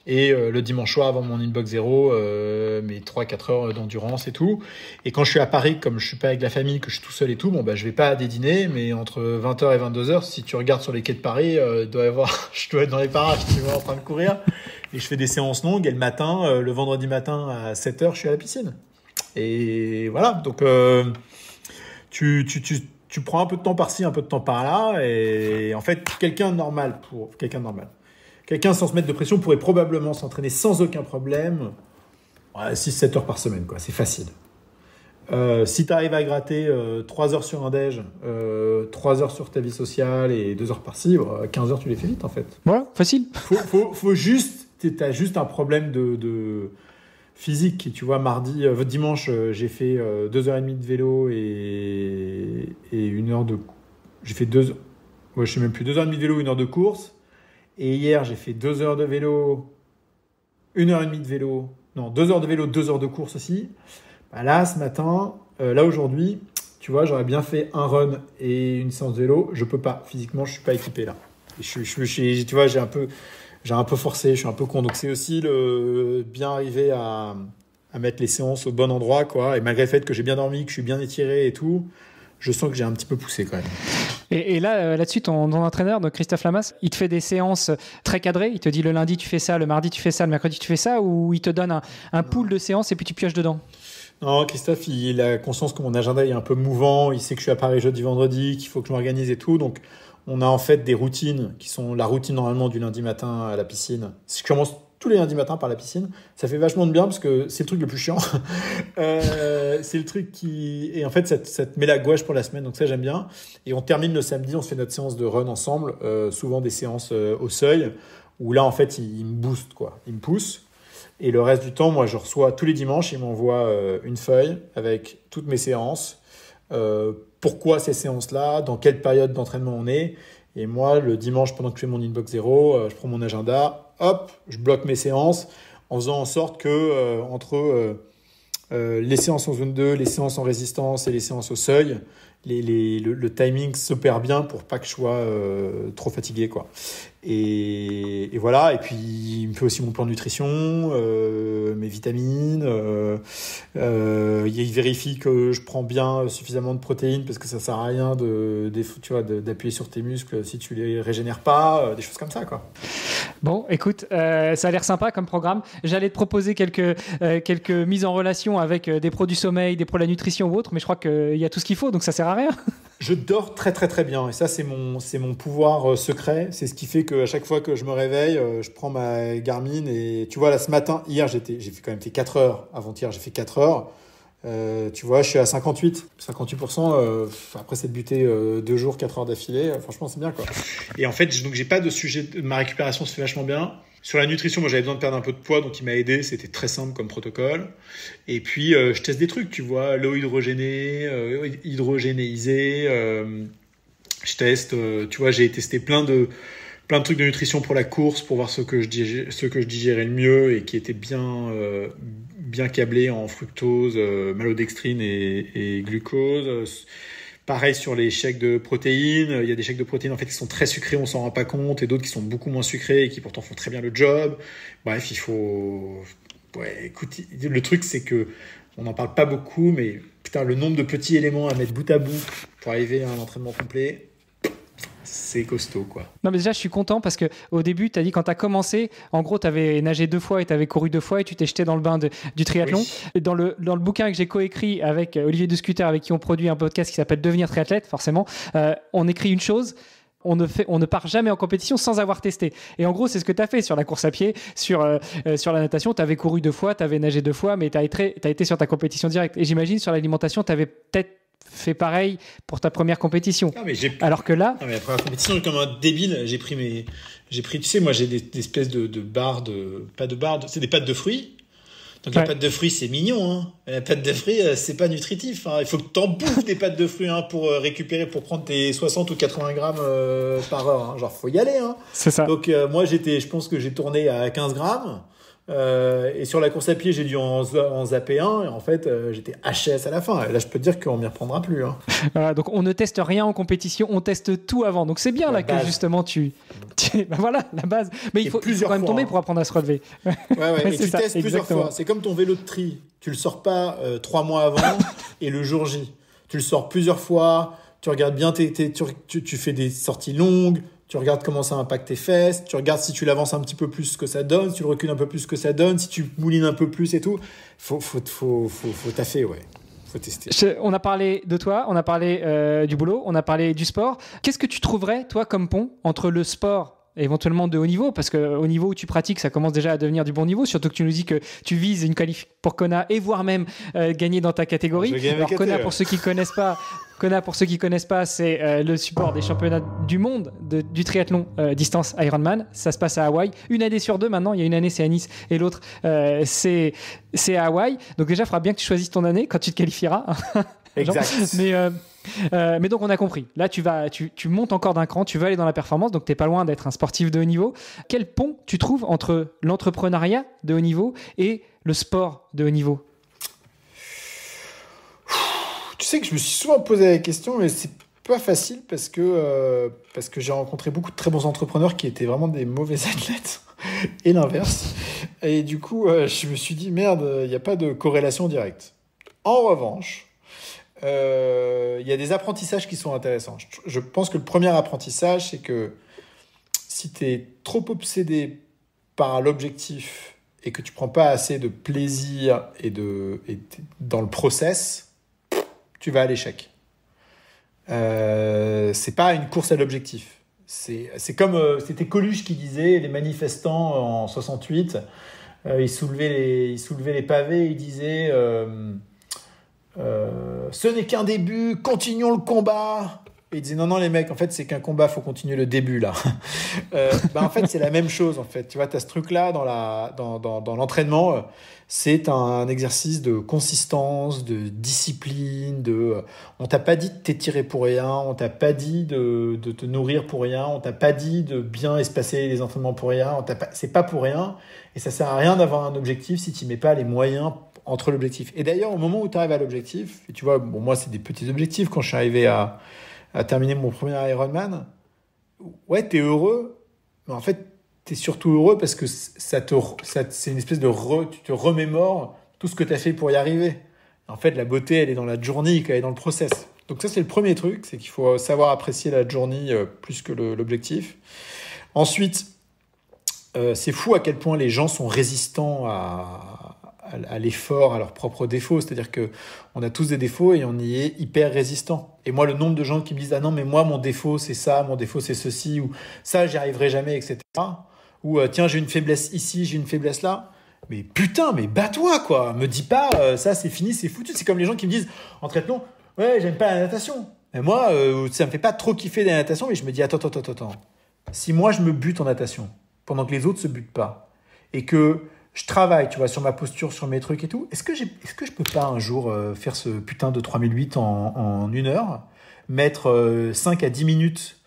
Et le dimanche soir avant mon inbox 0, mes 3-4 heures d'endurance et tout. Et quand je suis à Paris, comme je suis pas avec la famille, que je suis tout seul et tout, je vais pas à des dîners, mais entre 20h et 22h, si tu regardes sur les quais de Paris, je dois être dans les parages, tu vois, en train de courir. Et je fais des séances longues et le matin, le vendredi matin à 7h, je suis à la piscine. Et voilà, donc tu prends un peu de temps par-ci, un peu de temps par-là. Et en fait, quelqu'un sans se mettre de pression pourrait probablement s'entraîner sans aucun problème 6-7 heures par semaine, quoi. C'est facile. Si tu arrives à gratter 3 heures sur un déj, 3 heures sur ta vie sociale et 2 heures par-ci, 15 heures, tu les fais vite en fait. Voilà, facile. Faut juste... T'as juste un problème de physique. Tu vois, dimanche, j'ai fait 2h30 de vélo et 1 heure de... J'ai fait 2... Ouais, je sais même plus. 2h30 de vélo, 1 heure de course. Et hier, j'ai fait 2 heures de vélo, 1h30 de vélo. Non, 2 heures de vélo, 2 heures de course aussi. Là, ce matin, aujourd'hui, tu vois, j'aurais bien fait un run et une séance de vélo. Je peux pas. Physiquement, je suis pas équipé là. Tu vois, j'ai un peu forcé, je suis un peu con. Donc, c'est aussi bien arriver à mettre les séances au bon endroit, quoi. Et malgré le fait que j'ai bien dormi, que je suis bien étiré et tout, je sens que j'ai un petit peu poussé quand même. Et là-dessus, ton entraîneur, donc Christophe Lamas, il te fait des séances très cadrées. Il te dit le lundi, tu fais ça, le mardi, tu fais ça, le mercredi, tu fais ça, ou il te donne un pool de séances et puis tu pioches dedans? Non, Christophe, il a conscience que mon agenda est un peu mouvant. Il sait que je suis à Paris jeudi, vendredi, qu'il faut que je m'organise et tout. Donc, on a en fait des routines qui sont la routine normalement du lundi matin à la piscine. Je commence tous les lundis matins par la piscine. Ça fait vachement de bien parce que c'est le truc le plus chiant. C'est le truc qui... Et en fait, ça te met la gouache pour la semaine. Donc ça, j'aime bien. Et on termine le samedi, on se fait notre séance de run ensemble. Souvent des séances au seuil où là, en fait, il me booste, quoi. Il me pousse. Et le reste du temps, moi, je reçois tous les dimanches, il m'envoie une feuille avec toutes mes séances. Pourquoi ces séances-là, dans quelle période d'entraînement on est. Et moi, le dimanche, pendant que je fais mon inbox 0, je prends mon agenda, hop, je bloque mes séances en faisant en sorte que entre les séances en zone 2, les séances en résistance et les séances au seuil, le timing s'opère bien pour pas que je sois trop fatigué, quoi. Et voilà. Et puis il me fait aussi mon plan de nutrition, mes vitamines. Il vérifie que je prends bien suffisamment de protéines parce que ça sert à rien d'appuyer sur tes muscles si tu les régénères pas, des choses comme ça, quoi. Bon, écoute, ça a l'air sympa comme programme. J'allais te proposer quelques mises en relation avec des pros du sommeil, des pros de la nutrition ou autres, mais je crois qu'il y a tout ce qu'il faut, donc ça sert à rien. Je dors très très très bien et ça c'est mon pouvoir secret. C'est ce qui fait qu'à chaque fois que je me réveille, je prends ma Garmin et tu vois là ce matin, hier j'ai quand même fait 4 heures, avant-hier j'ai fait 4 heures. Tu vois, je suis à 58%. Après s'être buté 2 jours, 4 heures d'affilée, franchement c'est bien, quoi. Et en fait, donc j'ai pas de sujet, ma récupération se fait vachement bien. Sur la nutrition, moi j'avais besoin de perdre un peu de poids, donc il m'a aidé, c'était très simple comme protocole. Et puis je teste des trucs, tu vois, l'eau hydrogénée, hydrogénéisée. Je teste, tu vois, j'ai testé plein de trucs de nutrition pour la course, pour voir ce que je digérais le mieux et qui étaient bien câblés en fructose, maltodextrine et glucose. Pareil sur les shakes de protéines. Il y a des shakes de protéines en fait qui sont très sucrés, on s'en rend pas compte, et d'autres qui sont beaucoup moins sucrés et qui pourtant font très bien le job. Bref, il faut... Ouais, écoute, le truc c'est que on n'en parle pas beaucoup, mais putain, le nombre de petits éléments à mettre bout à bout pour arriver à un entraînement complet, c'est costaud, quoi. Non, mais déjà, je suis content parce qu'au début, tu as dit quand tu as commencé, en gros, tu avais nagé 2 fois et tu avais couru 2 fois et tu t'es jeté dans le bain du triathlon. Oui. Et dans le bouquin que j'ai coécrit avec Olivier Descuter, avec qui on produit un podcast qui s'appelle Devenir triathlète, forcément, on écrit une chose. on ne part jamais en compétition sans avoir testé. Et en gros, c'est ce que tu as fait sur la course à pied, sur la natation. Tu avais couru 2 fois, tu avais nagé 2 fois, mais tu as été sur ta compétition directe. Et j'imagine sur l'alimentation, tu avais peut-être fait pareil pour ta première compétition. Ah, mais alors que là... la première compétition, comme un débile, j'ai pris, tu sais, moi j'ai des espèces de barres, c'est des pâtes de fruits. Donc la pâte de fruits, c'est mignon, hein. La pâte de fruits, c'est pas nutritif, hein. Il faut que t'en bouffes des pâtes de fruits, hein, pour récupérer, pour prendre tes 60 ou 80 grammes par heure, hein. Genre, faut y aller, hein. C'est ça. Donc moi, je pense que j'ai tourné à 15 grammes. Et sur la course à pied, j'ai dû en zapper un. Et en fait, j'étais HS à la fin. Et là, je peux te dire qu'on m'y reprendra plus, hein. Voilà, donc on ne teste rien en compétition, on teste tout avant. Donc c'est bien là que justement ben voilà, la base. Mais il faut quand même tomber pour apprendre à se relever. Ouais. Et tu testes plusieurs fois. C'est comme ton vélo de tri. Tu le sors pas 3 mois avant et le jour J. Tu le sors plusieurs fois. Tu regardes bien tu fais des sorties longues. Tu regardes comment ça impacte tes fesses. Tu regardes si tu l'avances un petit peu plus ce que ça donne. Si tu le recules un peu plus ce que ça donne. Si tu moulines un peu plus et tout. Faut taffer, ouais. Faut tester. On a parlé de toi, on a parlé du boulot, on a parlé du sport. Qu'est-ce que tu trouverais, toi, comme pont entre le sport éventuellement de haut niveau, parce qu'au niveau où tu pratiques, ça commence déjà à devenir du bon niveau, surtout que tu nous dis que tu vises une qualif pour Kona et voire même gagner dans ta catégorie. Alors Kona, pour ceux qui connaissent pas, c'est le support des championnats du monde du triathlon distance Ironman. Ça se passe à Hawaï. Une année sur 2 maintenant. Il y a une année, c'est à Nice et l'autre, c'est à Hawaï. Donc déjà, il faudra bien que tu choisisses ton année quand tu te qualifieras. Exact. Mais donc on a compris. Là, tu montes encore d'un cran, tu veux aller dans la performance, donc tu n'es pas loin d'être un sportif de haut niveau. Quel pont tu trouves entre l'entrepreneuriat de haut niveau et le sport de haut niveau ? Tu sais que je me suis souvent posé la question, mais c'est pas facile parce que j'ai rencontré beaucoup de très bons entrepreneurs qui étaient vraiment des mauvais athlètes et l'inverse. Et du coup, je me suis dit merde, il n'y a pas de corrélation directe. En revanche, il y a des apprentissages qui sont intéressants. Je pense que le premier apprentissage, c'est que si tu es trop obsédé par l'objectif et que tu prends pas assez de plaisir et dans le process, tu vas à l'échec. C'est pas une course à l'objectif. C'est comme c'était Coluche qui disait, les manifestants en 68, ils soulevaient les pavés, ils disaient ce n'est qu'un début, continuons le combat. Et il disait non les mecs, en fait c'est qu'un combat, faut continuer le début là. En fait c'est la même chose en fait. Tu vois, tu as ce truc là dans l'entraînement, c'est un exercice de consistance, de discipline, on t'a pas dit de t'étirer pour rien, on t'a pas dit de te nourrir pour rien, on t'a pas dit de bien espacer les entraînements pour rien, c'est pas pour rien, et ça sert à rien d'avoir un objectif si tu mets pas les moyens entre l'objectif. Et d'ailleurs au moment où tu arrives à l'objectif, et tu vois, bon moi c'est des petits objectifs quand je suis arrivé à terminer mon premier Ironman, ouais, t'es heureux, mais en fait, t'es surtout heureux parce que c'est une espèce de tu te remémores tout ce que t'as fait pour y arriver. En fait, la beauté, elle est dans la journée, elle est dans le process. Donc ça, c'est le premier truc, c'est qu'il faut savoir apprécier la journée plus que l'objectif. Ensuite, c'est fou à quel point les gens sont résistants à l'effort, à leurs propres défauts. C'est-à-dire qu'on a tous des défauts et on y est hyper résistant. Et moi, le nombre de gens qui me disent « Ah non, mais moi, mon défaut, c'est ça, mon défaut, c'est ceci, ou ça, j'y arriverai jamais, etc. » Ou « Tiens, j'ai une faiblesse ici, j'ai une faiblesse là. » Mais putain, mais bats-toi, quoi. Me dis pas « Ça, c'est fini, c'est foutu. » C'est comme les gens qui me disent en triathlon « Ouais, j'aime pas la natation. » Mais moi, ça me fait pas trop kiffer la natation, mais je me dis « Attends. Si moi, je me bute en natation, pendant que les autres se butent pas, et que je travaille, tu vois, sur ma posture, sur mes trucs et tout. Est-ce que je peux pas un jour faire ce putain de 3008 en 1 heure, mettre 5 à 10 minutes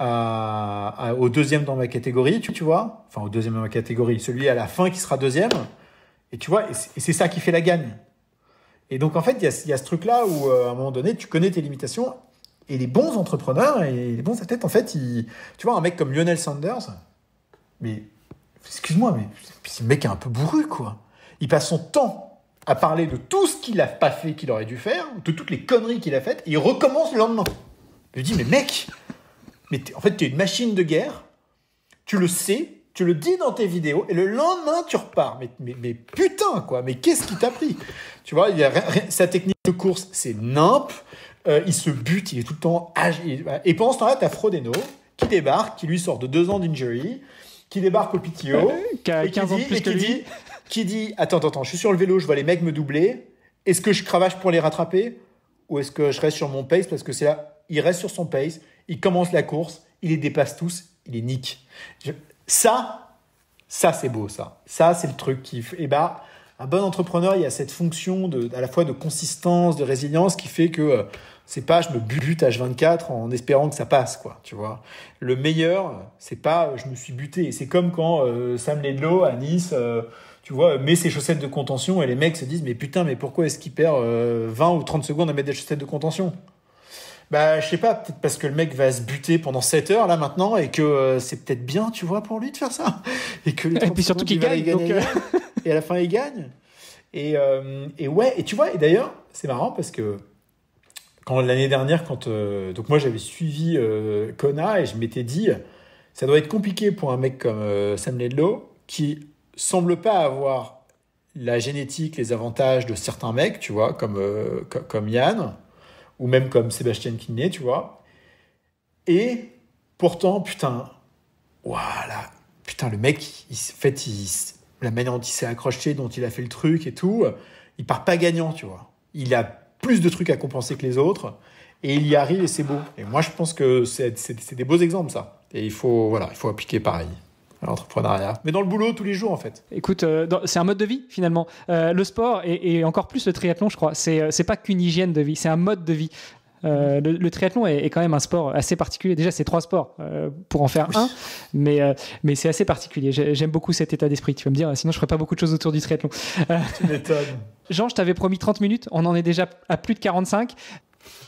au deuxième dans ma catégorie, tu vois, enfin au deuxième dans ma catégorie, celui à la fin qui sera deuxième, et tu vois, et c'est ça qui fait la gagne. Et donc en fait, il y a ce truc-là où à un moment donné, tu connais tes limitations, et les bons entrepreneurs et les bons athlètes, en fait, tu vois, un mec comme Lionel Sanders, mais excuse-moi, mais ce mec est un peu bourru, quoi. Il passe son temps à parler de tout ce qu'il n'a pas fait, qu'il aurait dû faire, de toutes les conneries qu'il a faites, et il recommence le lendemain. Je lui dis, mais mec, en fait, tu es une machine de guerre, tu le sais, tu le dis dans tes vidéos, et le lendemain, tu repars. Mais putain, quoi, mais qu'est-ce qui t'a pris? Tu vois, sa technique de course, c'est nimp, il se bute, il est tout le temps âgé. Et pendant ce temps-là, tu as Frodeno, qui débarque, qui lui sort de 2 ans d'injury, qui débarque au PTO, qui a 15 ans de plus que lui. Qui dit attends, je suis sur le vélo, je vois les mecs me doubler. Est-ce que je cravache pour les rattraper ou est-ce que je reste sur mon pace parce que c'est là, il reste sur son pace, il commence la course, il les dépasse tous, il les nique. Ça c'est beau, ça. Ça, c'est le truc qui... un bon entrepreneur, il y a cette fonction à la fois de consistance, de résilience qui fait que c'est pas je me bute H24 en espérant que ça passe, quoi, tu vois. Le meilleur, c'est pas je me suis buté. C'est comme quand Sam Laidlow à Nice, tu vois, met ses chaussettes de contention et les mecs se disent mais putain, mais pourquoi est-ce qu'il perd 20 ou 30 secondes à mettre des chaussettes de contention ? Je sais pas, peut-être parce que le mec va se buter pendant 7 heures là maintenant et que c'est peut-être bien, tu vois, pour lui de faire ça. Et puis surtout qu'il gagne. Et à la fin, il gagne. Et ouais, et tu vois, et d'ailleurs, c'est marrant parce que l'année dernière, donc moi j'avais suivi Kona et je m'étais dit, ça doit être compliqué pour un mec comme Sam Laidlow qui semble pas avoir la génétique, les avantages de certains mecs, tu vois, comme Yann. Ou même comme Sébastien Kinney, tu vois. Et pourtant, putain, voilà, putain, le mec, la manière dont il s'est accroché, dont il a fait le truc et tout, il part pas gagnant, tu vois. Il a plus de trucs à compenser que les autres, et il y arrive et c'est beau. Et moi, je pense que c'est des beaux exemples, ça. Et il faut appliquer pareil à l'entrepreneuriat. Mais dans le boulot, tous les jours, en fait. Écoute, c'est un mode de vie, finalement. Le sport, et encore plus le triathlon, je crois, c'est pas qu'une hygiène de vie, c'est un mode de vie. Le triathlon est quand même un sport assez particulier. Déjà, c'est 3 sports pour en faire un, mais c'est assez particulier. J'aime beaucoup cet état d'esprit. Tu vas me dire, sinon je ferais pas beaucoup de choses autour du triathlon. Tu m'étonnes. Jean, je t'avais promis 30 minutes. On en est déjà à plus de 45.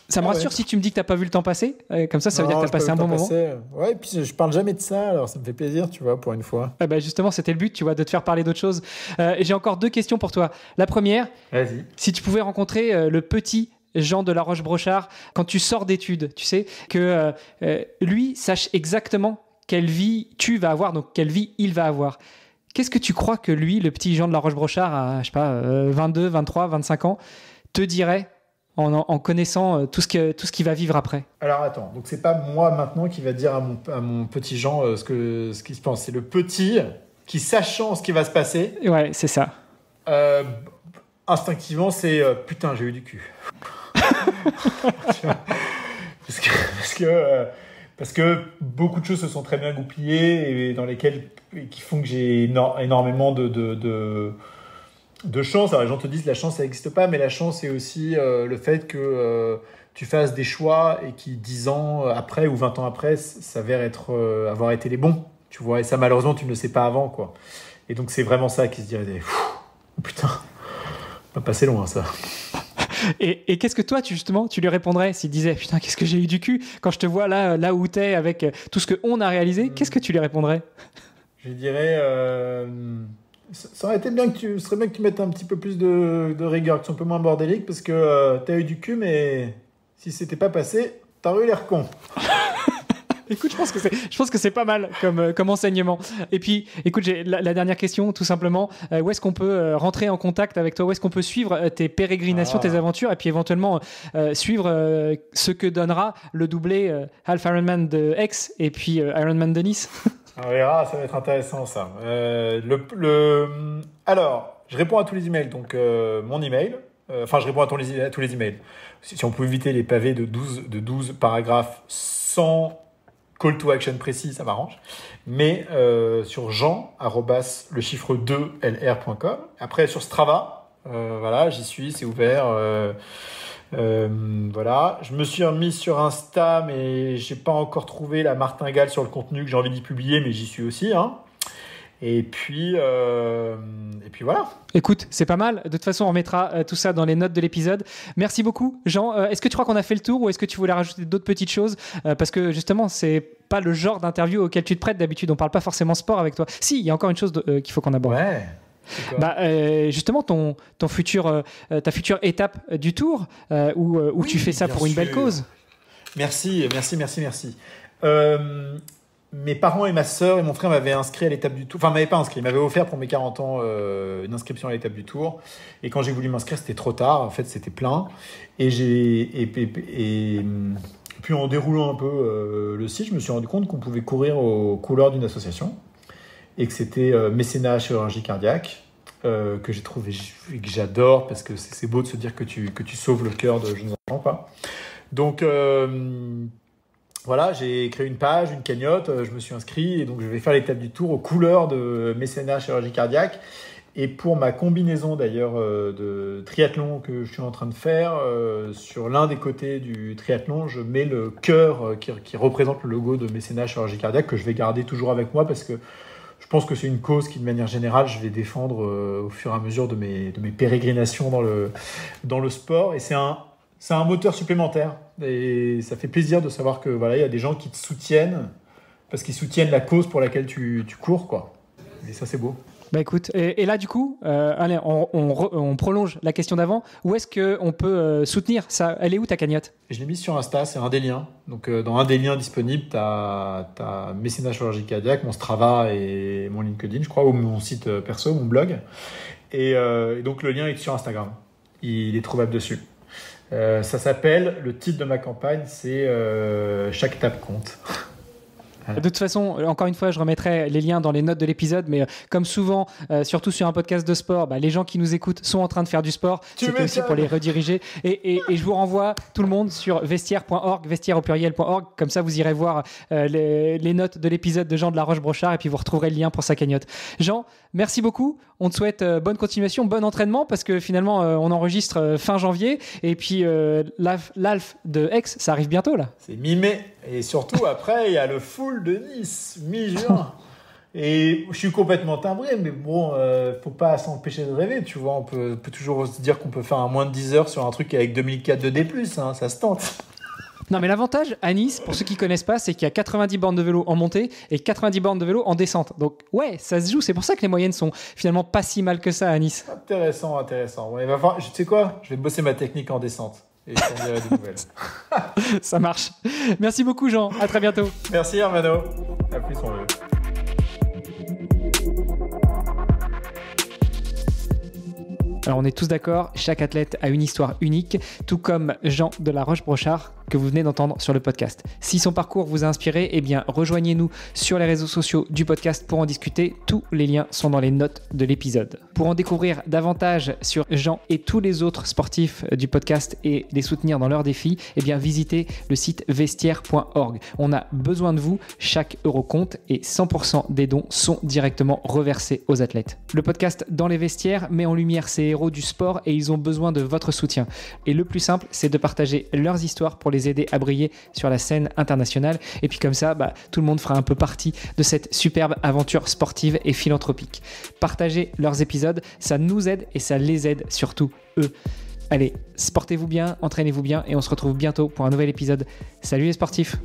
Ça me rassure si tu me dis que t'as pas vu le temps passer. Comme ça veut dire que t'as passé un bon moment. Ouais, et puis je parle jamais de ça, alors ça me fait plaisir, tu vois, pour une fois. Justement, c'était le but, tu vois, de te faire parler d'autres choses. J'ai encore 2 questions pour toi. La première, vas-y. Si tu pouvais rencontrer le petit Jean de La Roche-Brochard quand tu sors d'études, tu sais, que lui sache exactement quelle vie tu vas avoir, donc quelle vie il va avoir. Qu'est-ce que tu crois que lui, le petit Jean de La Roche-Brochard, à, je sais pas, 22, 23, 25 ans, te dirait en connaissant tout ce qu'il va vivre après? Alors attends, donc c'est pas moi maintenant qui va dire à mon petit Jean ce qu'il se pense. C'est le petit qui, sachant ce qui va se passer... Ouais, c'est ça. Instinctivement, c'est putain, j'ai eu du cul. Parce que beaucoup de choses se sont très bien goupillées et qui font que j'ai énormément de chance. Alors les gens te disent la chance ça n'existe pas, mais la chance c'est aussi le fait que tu fasses des choix et qui 10 ans après ou 20 ans après s'avèrent avoir été les bons, tu vois, et ça malheureusement tu ne le sais pas avant, quoi. Et donc c'est vraiment ça qui se dirait putain, on va passer loin ça. Et qu'est-ce que toi, tu lui répondrais s'il disait putain, qu'est-ce que j'ai eu du cul quand je te vois là où t'es avec tout ce qu'on a réalisé? Qu'est-ce que tu lui répondrais? Je dirais ça aurait été bien ce serait bien que tu mettes un petit peu plus de rigueur, que tu sois un peu moins bordélique, parce que t'as eu du cul, mais si c'était pas passé, t'aurais eu l'air con. Écoute, je pense que c'est pas mal comme enseignement. Et puis, écoute, j'ai la dernière question, tout simplement. Où est-ce qu'on peut rentrer en contact avec toi? Où est-ce qu'on peut suivre tes pérégrinations, tes aventures, et puis éventuellement suivre ce que donnera le doublé Half Ironman de Aix et puis Ironman de Nice? On verra, ça va être intéressant ça. Alors, je réponds à tous les emails. Donc, mon email. Je réponds à tous les emails. Si on peut éviter les pavés de 12 paragraphes sans call to action précis, ça m'arrange. Mais sur Jean, le chiffre 2, lr.com. Après, sur Strava, voilà, j'y suis, c'est ouvert. Voilà. Je me suis remis sur Insta, mais j'ai pas encore trouvé la martingale sur le contenu que j'ai envie d'y publier, mais j'y suis aussi, hein. Et puis voilà. Écoute, c'est pas mal. De toute façon, on remettra tout ça dans les notes de l'épisode. Merci beaucoup, Jean. Est-ce que tu crois qu'on a fait le tour, ou est-ce que tu voulais rajouter d'autres petites choses parce que justement, c'est pas le genre d'interview auquel tu te prêtes. D'habitude, on parle pas forcément sport avec toi. Si, il y a encore une chose qu'il faut qu'on aborde. Ouais. Justement, ta future étape du tour où oui, tu fais ça pour une belle cause. Merci. Mes parents et ma sœur et mon frère m'avaient inscrit à l'étape du tour. Enfin, m'avaient pas inscrit, ils m'avaient offert pour mes 40 ans une inscription à l'étape du tour. Et quand j'ai voulu m'inscrire, c'était trop tard. En fait, c'était plein. Et Puis en déroulant un peu le site, je me suis rendu compte qu'on pouvait courir aux couleurs d'une association et que c'était Mécénat Chirurgie Cardiaque, que j'ai trouvé et que j'adore parce que c'est beau de se dire que tu sauves le cœur de jeunes enfants, quoi. Donc voilà, j'ai créé une page, une cagnotte, je me suis inscrit et donc je vais faire l'étape du tour aux couleurs de Mécénat Chirurgie Cardiaque. Et pour ma combinaison d'ailleurs de triathlon que je suis en train de faire, sur l'un des côtés du triathlon, je mets le cœur qui représente le logo de Mécénat Chirurgie Cardiaque que je vais garder toujours avec moi parce que je pense que c'est une cause qui, de manière générale, je vais défendre au fur et à mesure de mes pérégrinations dans le sport. Et c'est un moteur supplémentaire. Et ça fait plaisir de savoir que voilà, il y a des gens qui te soutiennent parce qu'ils soutiennent la cause pour laquelle tu cours, quoi. Et ça, c'est beau. Bah écoute, et là du coup, allez, on prolonge la question d'avant. Où est-ce qu'on peut soutenir ça? Elle est où ta cagnotte? Je l'ai mise sur Insta, c'est un des liens. Donc dans un des liens disponibles, tu as Mécénat Chirurgie Cardiaque, mon Strava et mon LinkedIn, je crois, ou mon site perso, mon blog. Et donc le lien est sur Instagram. Il est trouvable dessus. Ça s'appelle, le titre de ma campagne, c'est Chaque étape compte. De toute façon, encore une fois, je remettrai les liens dans les notes de l'épisode, mais comme souvent, surtout sur un podcast de sport, les gens qui nous écoutent sont en train de faire du sport. C'était aussi pour les rediriger. Et je vous renvoie tout le monde sur vestiaire.org, vestiaire au pluriel.org. Comme ça, vous irez voir les notes de l'épisode de Jean de la Roche-Brochard et puis vous retrouverez le lien pour sa cagnotte. Jean, merci beaucoup. On te souhaite bonne continuation, bon entraînement parce que finalement, on enregistre fin janvier et puis l'Alf de Aix, ça arrive bientôt là. C'est mi-mai et surtout après, il y a le full de Nice, mi-juin. Et je suis complètement timbré, mais bon, faut pas s'empêcher de rêver, tu vois. On peut toujours se dire qu'on peut faire un moins de 10 heures sur un truc avec 2004 de D+, hein, ça se tente. Non, mais l'avantage à Nice, pour ceux qui connaissent pas, c'est qu'il y a 90 bornes de vélo en montée et 90 bornes de vélo en descente. Donc ouais, ça se joue. C'est pour ça que les moyennes sont finalement pas si mal que ça à Nice. Intéressant. Ouais, tu sais quoi? Je vais bosser ma technique en descente. Et je t'en dirai des nouvelles. Ça marche. Merci beaucoup, Jean. À très bientôt. Merci, Hermano. À plus, on veut. Alors on est tous d'accord, chaque athlète a une histoire unique, tout comme Jean de la Roche-Brochard que vous venez d'entendre sur le podcast. Si son parcours vous a inspiré, eh bien rejoignez-nous sur les réseaux sociaux du podcast pour en discuter. Tous les liens sont dans les notes de l'épisode. Pour en découvrir davantage sur Jean et tous les autres sportifs du podcast et les soutenir dans leurs défis, eh bien visitez le site vestiaire.org. On a besoin de vous, chaque euro compte et 100% des dons sont directement reversés aux athlètes. Le podcast Dans les vestiaires met en lumière ces héros du sport et ils ont besoin de votre soutien. Et le plus simple, c'est de partager leurs histoires pour les aider à briller sur la scène internationale. Et puis comme ça, tout le monde fera un peu partie de cette superbe aventure sportive et philanthropique. Partagez leurs épisodes, ça nous aide et ça les aide surtout eux. Allez, sportez-vous bien, entraînez-vous bien et on se retrouve bientôt pour un nouvel épisode. Salut les sportifs!